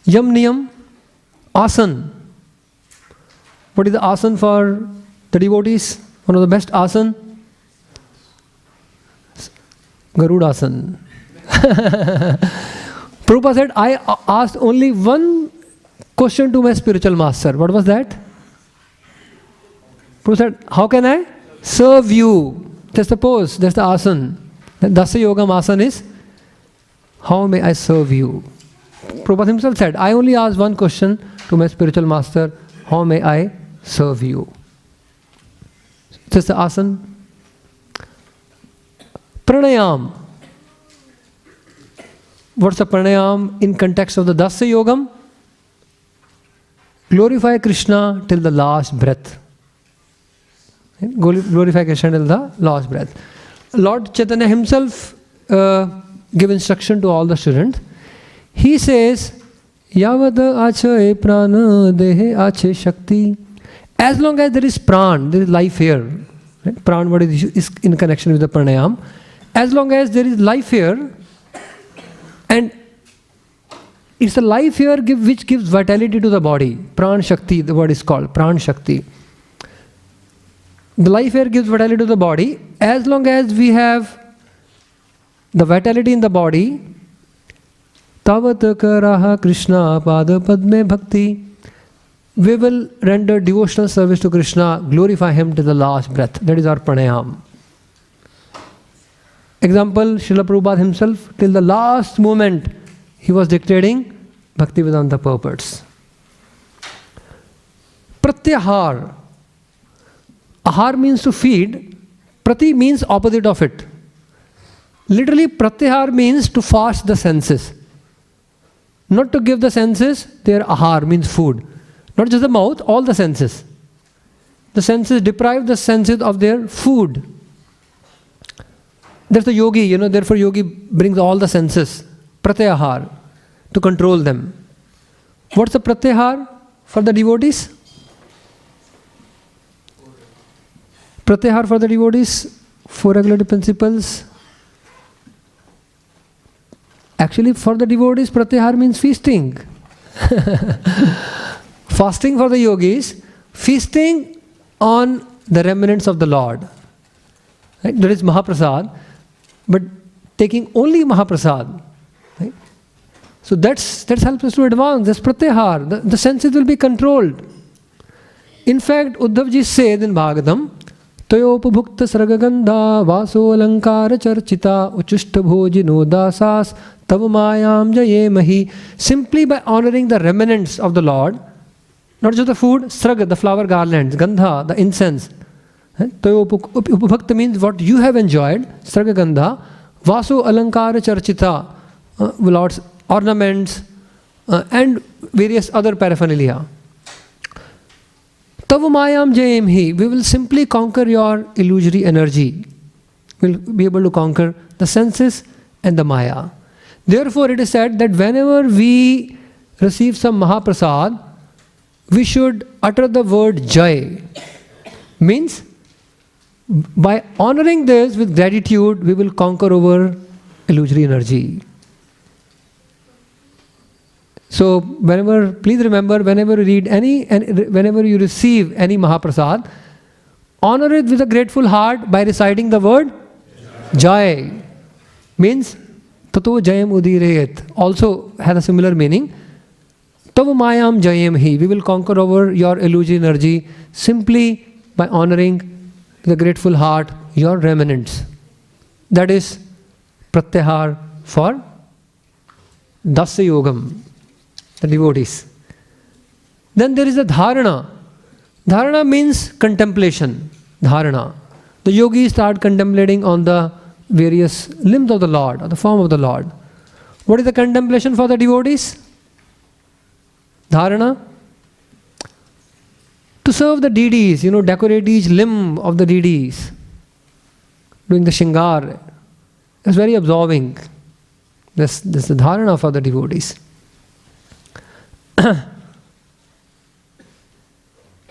Yam Niyam, Asan. What is the asan for the devotees? One of the best asan? Garudasan. Prabhupada said, I asked only one question to my spiritual master. What was that? Prabhupada said, how can I serve you? That's the pose, that's the asan. The Dasya Yogam asan is, how may I serve you? Prabhupada himself said, I only asked one question to my spiritual master, how may I serve you? That's the asan. Pranayam. What's the pranayam in context of the Dasya Yogam? Glorify Krishna till the last breath. Glorify Krishna till the last breath. Lord Chaitanya himself give instruction to all the students. He says, Yavada ache prana dehe ache shakti. As long as there is pran, there is life here. Right? Pran what is in connection with the pranayam. As long as there is life here, and it's the life here which gives vitality to the body. Pran Shakti, the word is called Pran Shakti. The life here gives vitality to the body. As long as we have the vitality in the body, Tavat karaha Krishna pada padme bhakti, we will render devotional service to Krishna, glorify Him to the last breath. That is our pranayam. Example, Srila Prabhupada himself, till the last moment, he was dictating Bhaktivedanta purports. Pratyahar. Ahar means to feed. Prati means opposite of it. Literally, pratyahar means to fast the senses. Not to give the senses their ahar, means food. Not just the mouth, all the senses. The senses deprive the senses of their food. That's the yogi, therefore yogi brings all the senses, pratyahar, to control them. What's the pratyahar for the devotees? Pratyahar for the devotees, 4 regulative principles. Actually, for the devotees, pratyahar means feasting. Fasting for the yogis, feasting on the remnants of the Lord. Right? That is Mahaprasad. But taking only Mahaprasad, right? So that helps us to advance. That's pratyahar. The senses will be controlled. In fact, Uddhavji said in Bhagavatam, Tayopabhukta sargagandha vaso alankara charchita uchushta bhojino dasas tavamayam jayemahi. Simply by honoring the remnants of the Lord, not just the food, sraga, the flower garlands, gandha, the incense. Upabhakta means what you have enjoyed, Sragagandha, Vasu Alankara Charchita, Lord's ornaments, and various other paraphernalia. Tavamayam Jayemhi, we will simply conquer your illusory energy. We'll be able to conquer the senses and the Maya. Therefore, it is said that whenever we receive some Mahaprasad, we should utter the word Jai. Means, by honoring this with gratitude, we will conquer over illusory energy. So, please remember, whenever you read whenever you receive any Mahaprasad, honor it with a grateful heart by reciting the word Jai. Means, Tato Jayam Udirayat. Also has a similar meaning. Tav Mayam Jayam Hi. We will conquer over your illusory energy simply by honoring with a grateful heart your remnants. That is pratyahar for Dasya Yogam, the devotees. Then there is a dharana. Dharana means contemplation. Dharana. The yogis start contemplating on the various limbs of the Lord, or the form of the Lord. What is the contemplation for the devotees? Dharana. to serve the deities, decorate each limb of the deities, doing the shingar. It's very absorbing. This is the dharana for the devotees.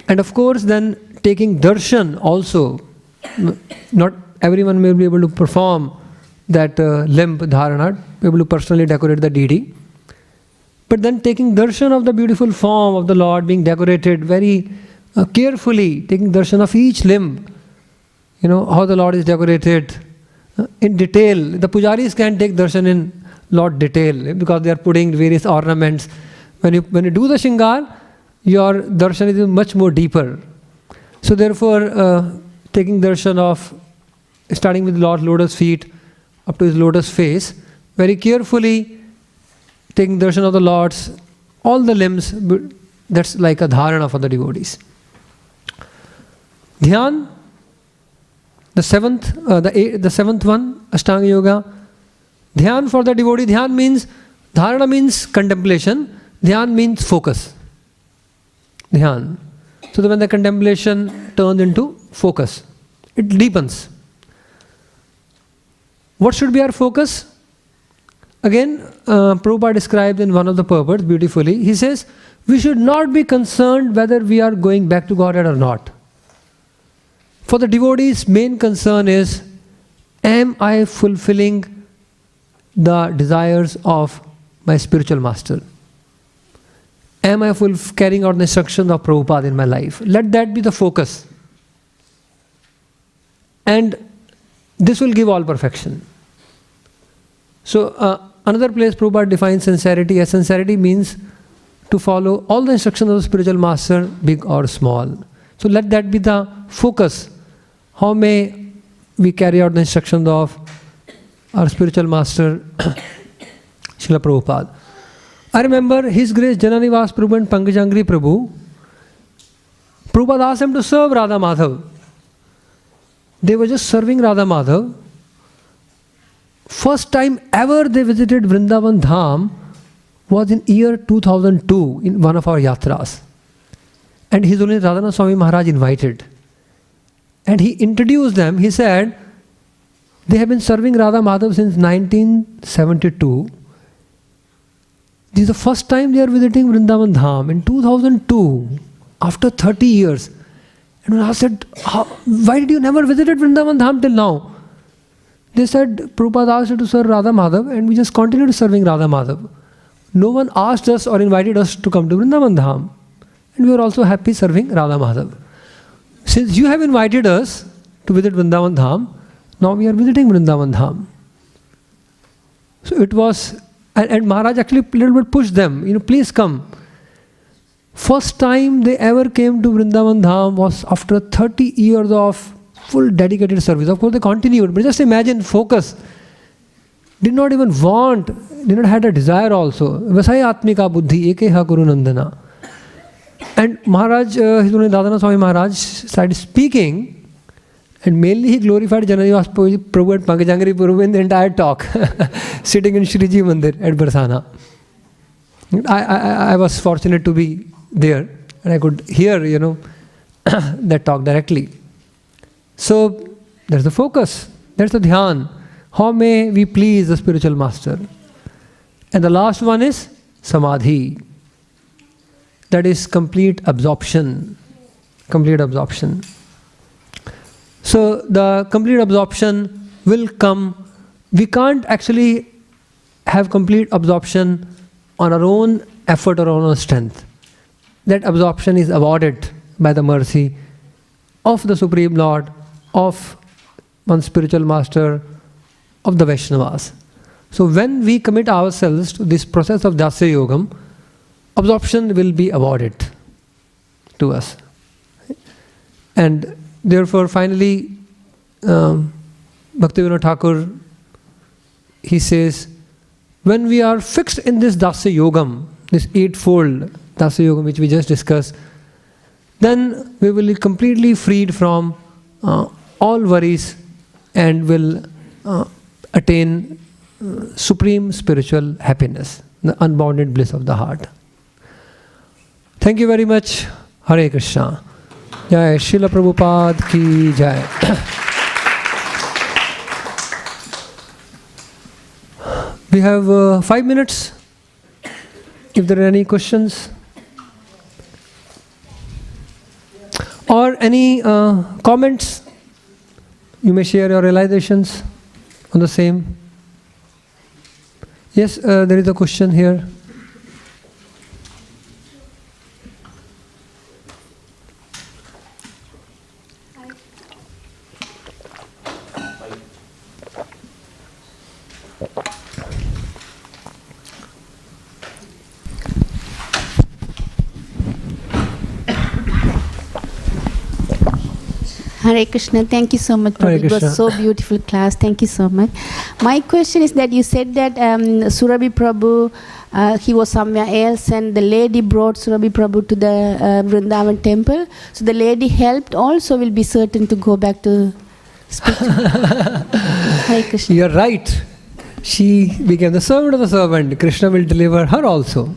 And of course, then taking darshan also. Not everyone may be able to perform that limb dharana, able to personally decorate the deity. But then taking darshan of the beautiful form of the Lord being decorated very carefully, taking darshan of each limb, how the Lord is decorated in detail. The pujaris can take darshan in lot detail because they are putting various ornaments. When you do the shingar, your darshan is much more deeper. So therefore, taking darshan of, starting with Lord's lotus feet up to his lotus face, very carefully taking darshan of the Lord's, all the limbs, that's like a dharana for the devotees. Dhyan, the seventh one, Ashtanga Yoga. Dhyan for the devotee, dharana means contemplation, dhyan means focus. Dhyan. So that when the contemplation turns into focus, it deepens. What should be our focus? Again, Prabhupada describes in one of the purports beautifully. He says, we should not be concerned whether we are going back to Godhead or not. For the devotee's main concern is, am I fulfilling the desires of my spiritual master? Am I carrying out the instructions of Prabhupada in my life? Let that be the focus. And this will give all perfection. So, another place Prabhupada defines sincerity as sincerity means to follow all the instructions of the spiritual master, big or small. So, let that be the focus. How may we carry out the instructions of our spiritual master, Srila Prabhupada? I remember His Grace Jananivas Prabhu and Pankajangri Prabhu. Prabhupada asked them to serve Radha Madhav. They were just serving Radha Madhav. First time ever they visited Vrindavan Dham was in year 2002 in one of our yatras. And His Holiness Radhanath Swami Maharaj invited. And he introduced them. He said, they have been serving Radha Madhav since 1972. This is the first time they are visiting Vrindavan Dham in 2002, after 30 years. And when I said, why did you never visited Vrindavan Dham till now? They said, Prabhupada asked you to serve Radha Madhav and we just continued serving Radha Madhav. No one asked us or invited us to come to Vrindavan Dham. And we were also happy serving Radha Madhav. Since you have invited us to visit Vrindavan Dham, now we are visiting Vrindavan Dham. So it was, and Maharaj actually a little bit pushed them, please come. First time they ever came to Vrindavan Dham was after 30 years of full dedicated service. Of course they continued, but just imagine focus. Did not even want, did not had a desire also. Vasai Atmika Buddhi, Ekeha Guru Nandana. And Maharaj, His Holiness Radhanath Swami Maharaj started speaking, and mainly he glorified Jananivas Prabhu and Pankajangri Prabhu in the entire talk, sitting in Shriji Mandir at Barsana. I was fortunate to be there, and I could hear, that talk directly. So, there's the focus, there's the dhyan. How may we please the spiritual master? And the last one is samadhi. That is complete absorption. Complete absorption. So the complete absorption will come. We can't actually have complete absorption on our own effort or on our strength. That absorption is awarded by the mercy of the Supreme Lord, of one spiritual master, of the Vaishnavas. So when we commit ourselves to this process of Dasya Yogam, absorption will be awarded to us. And therefore, finally, Bhaktivedanta Thakur, he says, when we are fixed in this Dasya Yogam, this eightfold Dasya Yogam which we just discussed, then we will be completely freed from all worries and will attain supreme spiritual happiness, the unbounded bliss of the heart. Thank you very much. Hare Krishna. Jai Srila Prabhupada ki Jai. We have 5 minutes. If there are any questions or any comments, you may share your realizations on the same. Yes, there is a question here. Hare Krishna, thank you so much, Prabhu. It was so beautiful class. Thank you so much. My question is that you said that Surabhi Prabhu, he was somewhere else and the lady brought Surabhi Prabhu to the Vrindavan temple. So the lady helped also will be certain to go back to speak to Hare Krishna. You are right. She became the servant of the servant. Krishna will deliver her also.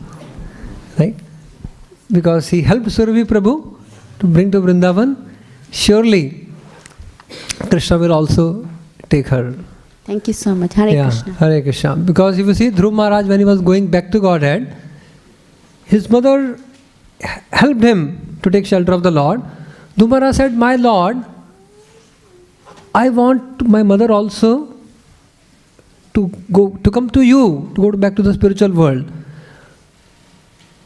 Right? Because he helped Surabhi Prabhu to bring to Vrindavan. Surely, Krishna will also take her. Thank you so much. Hare Krishna. Hare Krishna. Because if you see, Dhruv Maharaj, when he was going back to Godhead, his mother helped him to take shelter of the Lord. Dhruv Maharaj said, my Lord, I want my mother also to come to you, to go back to the spiritual world.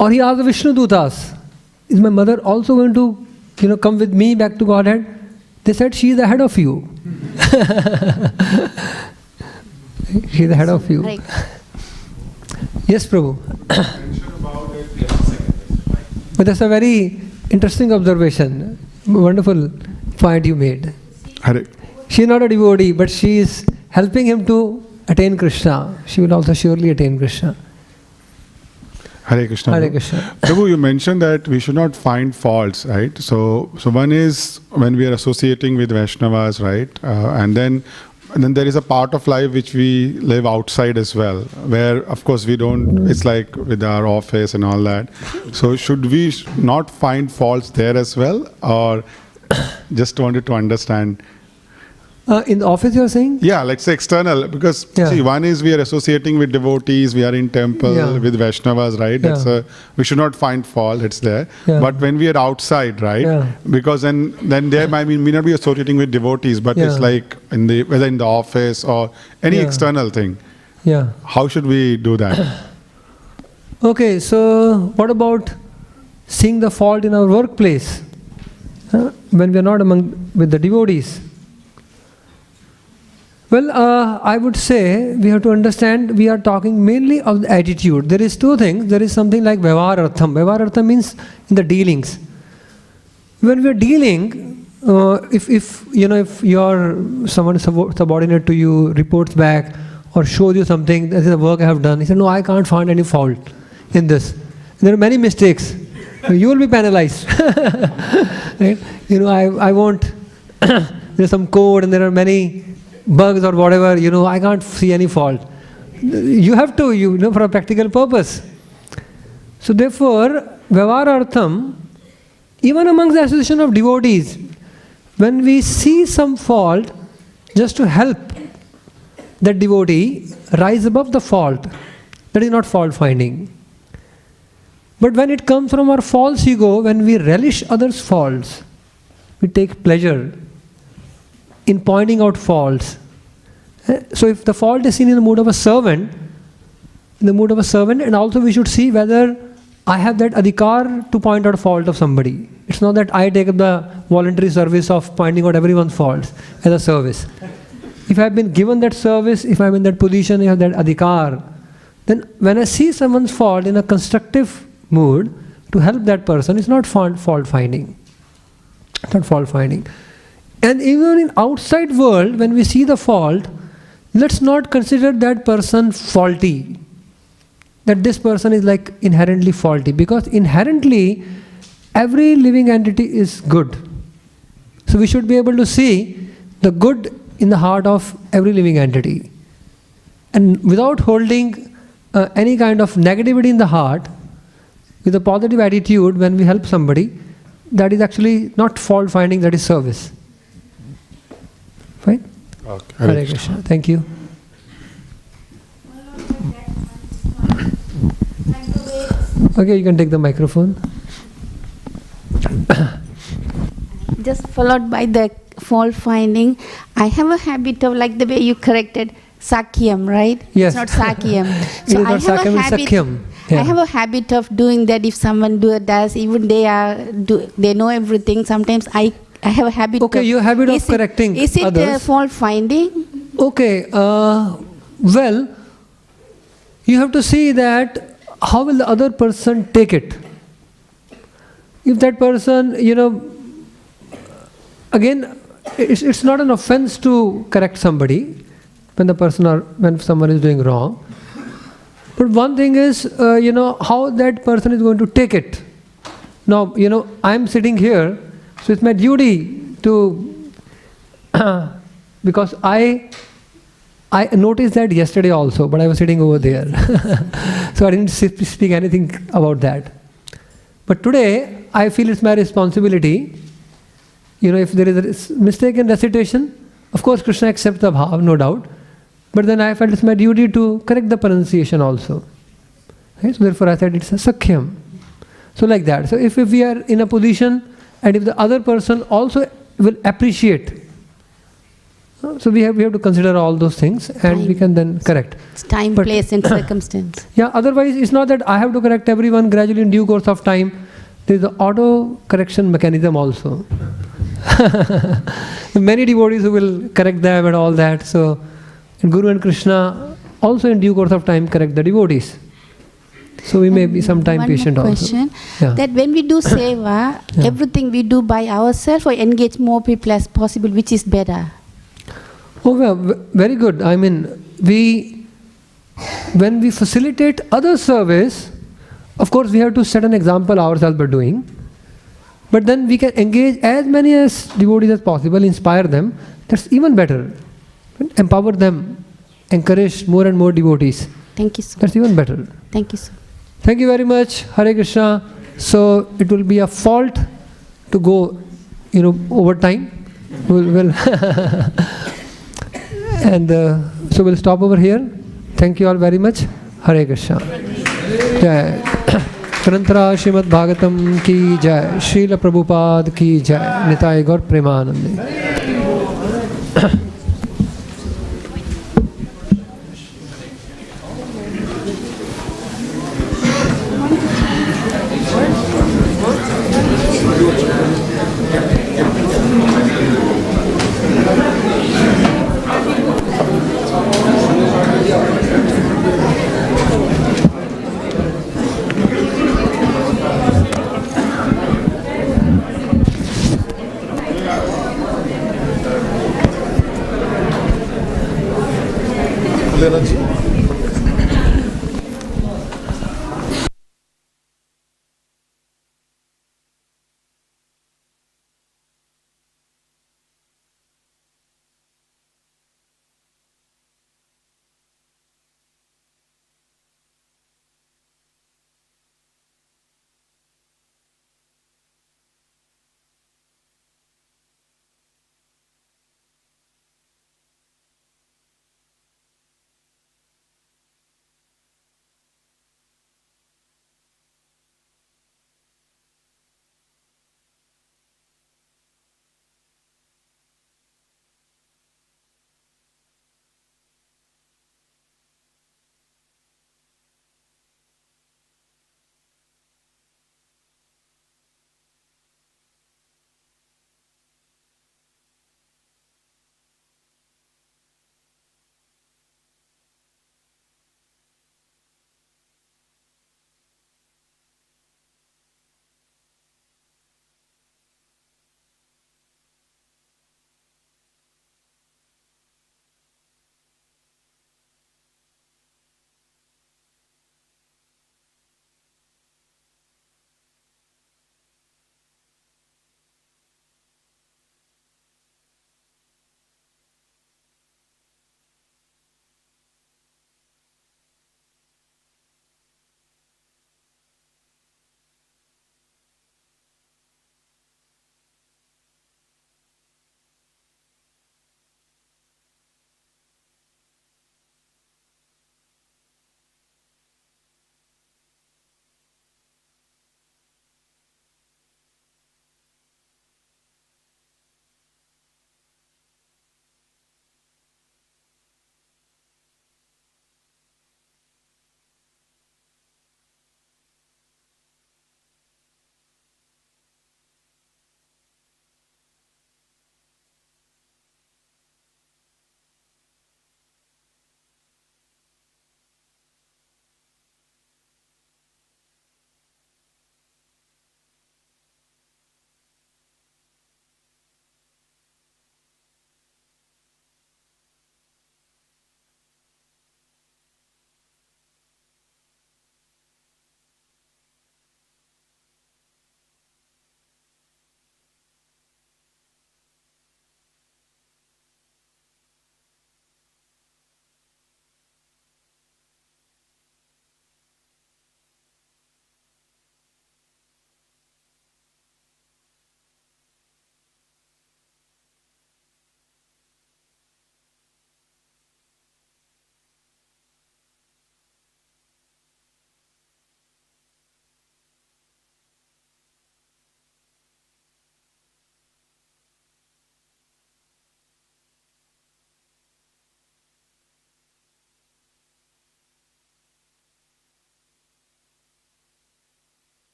Or he asked the Vishnu Dutas, is my mother also going to come with me back to Godhead? They said, she is ahead of you. She is ahead of you. Right. Yes, Prabhu. But that's a very interesting observation. Wonderful point you made. Hare. She is not a devotee, but she is helping him to attain Krishna. She will also surely attain Krishna. Hare Krishna. Hare Krishna. Prabhu, you mentioned that we should not find faults, right? So one is when we are associating with Vaishnavas, right? And then there is a part of life which we live outside as well, where of course we don't, it's like with our office and all that. So should we not find faults there as well, or just wanted to understand? In the office you are saying? Yeah, let's say external, because see, one is we are associating with devotees, we are in temple with Vaishnavas, right? That's we should not find fault, it's there. But when we are outside, right? Because then there may not be associating with devotees, but it's like whether in the office or any external thing. Yeah. How should we do that? Okay, so what about seeing the fault in our workplace? When we are not with the devotees? Well, I would say we have to understand we are talking mainly of the attitude. There is two things. There is something like Vyavaharartham. Vyavaharartham means in the dealings. When we are dealing, if your someone subordinate to you reports back or shows you something, this is the work I have done. He said, no, I can't find any fault in this. There are many mistakes. You will be penalized. Right? I won't. There's some code and there are many bugs or whatever, I can't see any fault. You have to, for a practical purpose. So therefore, Vyavaharartham, even amongst the association of devotees, when we see some fault, just to help that devotee rise above the fault, that is not fault finding. But when it comes from our false ego, when we relish others' faults, we take pleasure in pointing out faults. So if the fault is seen in the mood of a servant, and also we should see whether I have that adhikar to point out fault of somebody. It's not that I take up the voluntary service of pointing out everyone's faults as a service. If I have been given that service, if I am in that position, I have that adhikar, then when I see someone's fault in a constructive mood to help that person, it's not fault finding. It's not fault finding. And even in outside world, when we see the fault, let's not consider that person faulty. That this person is like inherently faulty. Because inherently, every living entity is good. So we should be able to see the good in the heart of every living entity. And without holding any kind of negativity in the heart, with a positive attitude, when we help somebody, that is actually not fault finding, that is service. Fine? Okay. Hare Krishna. Thank you. Okay, you can take the microphone. Just followed by the fault finding. I have a habit of, like the way you corrected, Sakyam, right? Yes. It's not Sakyam. It is not Sakyam, it's Sakyam. Yeah. I have a habit of doing that. If someone does, even they know everything. Sometimes I have a habit. Okay, you have habit of correcting others. Is it others. Fault finding? Okay, well, you have to see that how will the other person take it. If that person, again, it's not an offense to correct somebody when someone is doing wrong. But one thing is, how that person is going to take it. Now, I'm sitting here, so it's my duty to, because I noticed that yesterday also, but I was sitting over there. So I didn't speak anything about that. But today, I feel it's my responsibility. If there is a mistake in recitation, of course Krishna accepts the bhav, no doubt. But then I felt it's my duty to correct the pronunciation also. Okay? So therefore I said it's a Sakyam. So like that. So if we are in a position, and if the other person also will appreciate, so we have to consider all those things, and we can then correct. It's time, place and circumstance. Yeah, otherwise it's not that I have to correct everyone gradually in due course of time. There is the auto correction mechanism also. Many devotees who will correct them and all that. So Guru and Krishna also in due course of time correct the devotees. So we may be sometime patient also. One more question. That when we do seva, everything we do by ourselves or engage more people as possible, which is better? Oh, well, very good. I mean, when we facilitate other service, of course we have to set an example ourselves by doing. But then we can engage as many as devotees as possible, inspire them. That's even better. Empower them, encourage more and more devotees. Thank you, sir. That's even better. Thank you, sir. Thank you very much. Hare Krishna. So it will be a fault to go, over time. We'll and so we'll stop over here. Thank you all very much. Hare Krishna. Jai. Grantara Śrīmad Bhāgavatam ki jai. Srila Prabhupada ki jai. Nitai Gaur Premanande.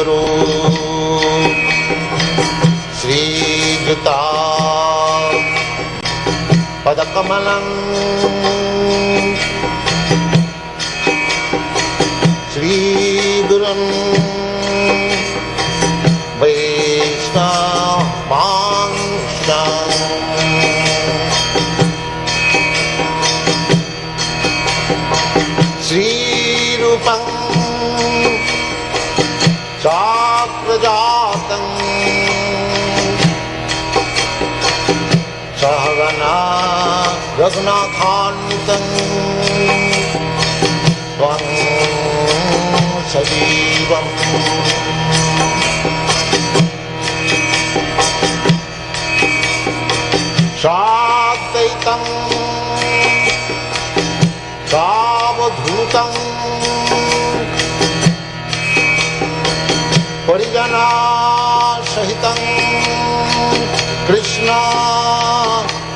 Guru Sri Juta Padakamalang Sri Gurun Vaishnavang Sri Rupang Chakrajatam Sahagana Raghunathantam Tvam Sajivam Shadaitam Savadhutam Parijana Sahitam Krishna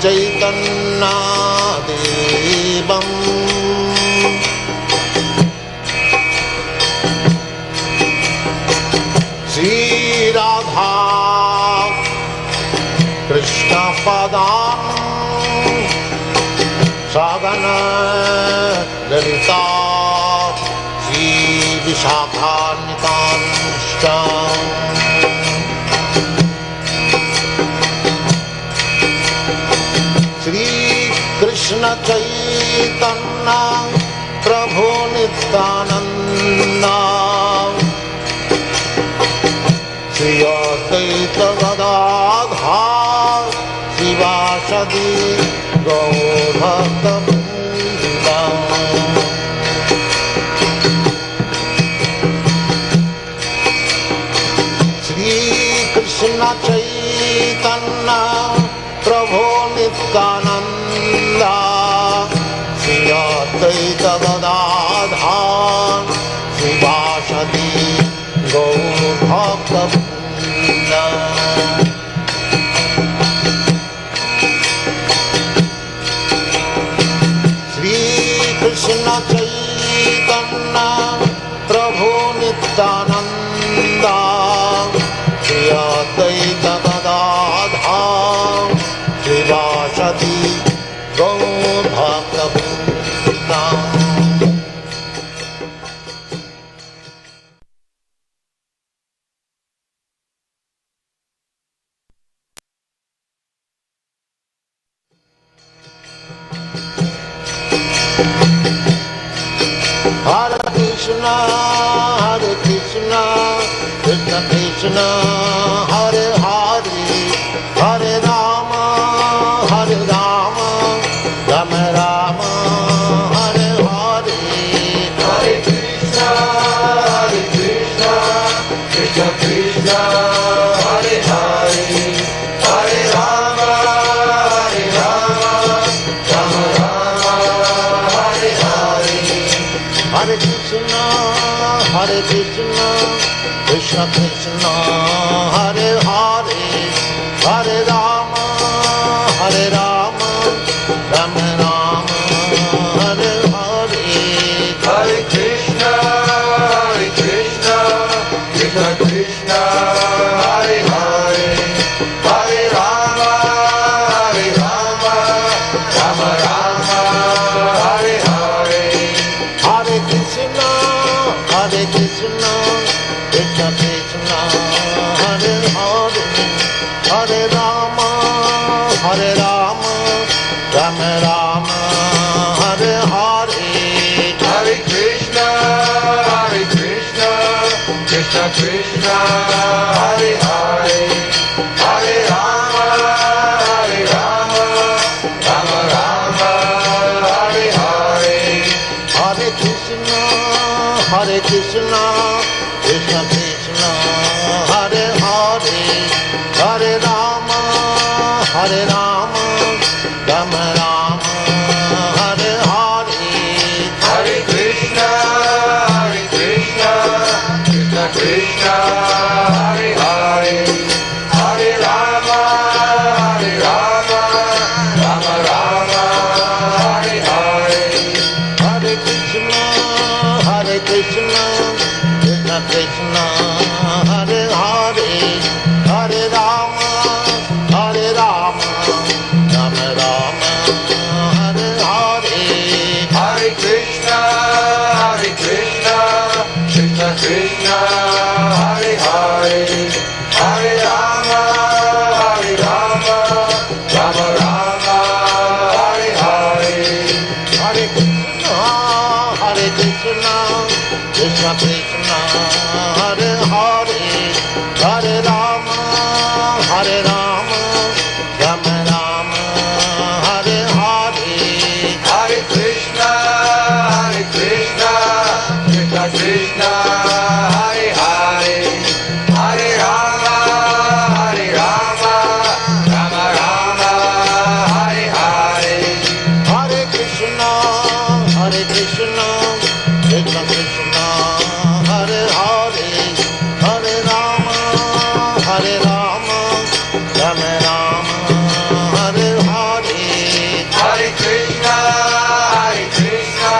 Chaitanya Devam Sri Radha Krishna Padam Sagana Lalita Sri Vishakhanitanscha Sri Krishna Chaitanya Prabhu Nityananda Sri Advaita Gadadhar Sivasadi Gaur-Bhakta-Vrinda Sri Krishna Chaitanya Prabhu Nityananda Sri Advaita Gadadhar Sivasadi Gaur-Bhakta-Vrinda Krishna Chaitanya Prabhu Nityananda Sri Advaita Gadadhar Sivasadi Gaur-Bhakta-Vrinda Hare Krishna, Krishna Krishna, Hare Hare, Hare Rama, Rama Rama, Hare Hare. Hare Krishna, Krishna Krishna, Hare Hare, Hare Rama, Rama Rama, Hare Hare. Hare Krishna, Krishna Krishna, Hare Hare, Hare Rama, Rama Rama, Hare Hare. Hare Krishna, Krishna Krishna, Hare Hare, Hare Rama, Rama Rama, Hare Hare. Hare Krishna, Krishna Krishna, Hare Hare, Hare Rama, Rama Rama, Hare Hare. Hare Krishna, Krishna Krishna, Hare Hare, Hare Rama, Rama Rama, Hare Hare. Hare Krishna, Krishna Krishna, Hare Hare, Hare Rama, Rama Rama, Hare Hare. Hare Krishna, Krishna Krishna, Hare Hare, Hare Rama, Rama Rama, Hare Hare. Hare Krishna, Krishna Krishna, Krishna, Hare Hare, Hare Rama, Hare Rama, Rama Rama, Hare Hare, Hare Krishna, Hare Krishna, Krishna Krishna, Hare Hare, Hare Rama, Hare Rama, Rama Rama, Hare Hare, Hare Krishna, Krishna Krishna, Hare Hare, Hare Rama, Rama Rama, Hare Hare, Hare Krishna, Krishna Krishna, Hare Hare, Hare Rama, Rama Rama, Hare Hare, Hare Krishna,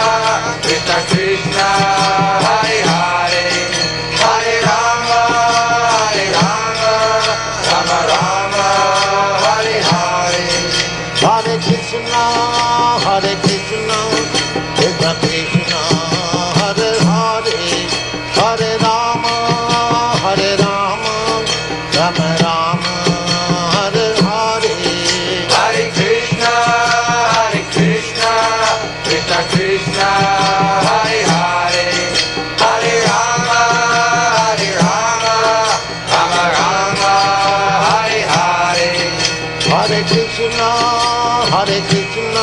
Krishna Krishna, Hare Hare, Hare Rama, Rama Rama, Hare Hare, Hare Krishna, Krishna Krishna, Hare Hare, Hare Rama, Rama Rama, Hare Hare, Hare Krishna, Krishna Krishna, Hare Hare, Hare Rama, Rama Rama, Hare Hare, Hare Krishna, Krishna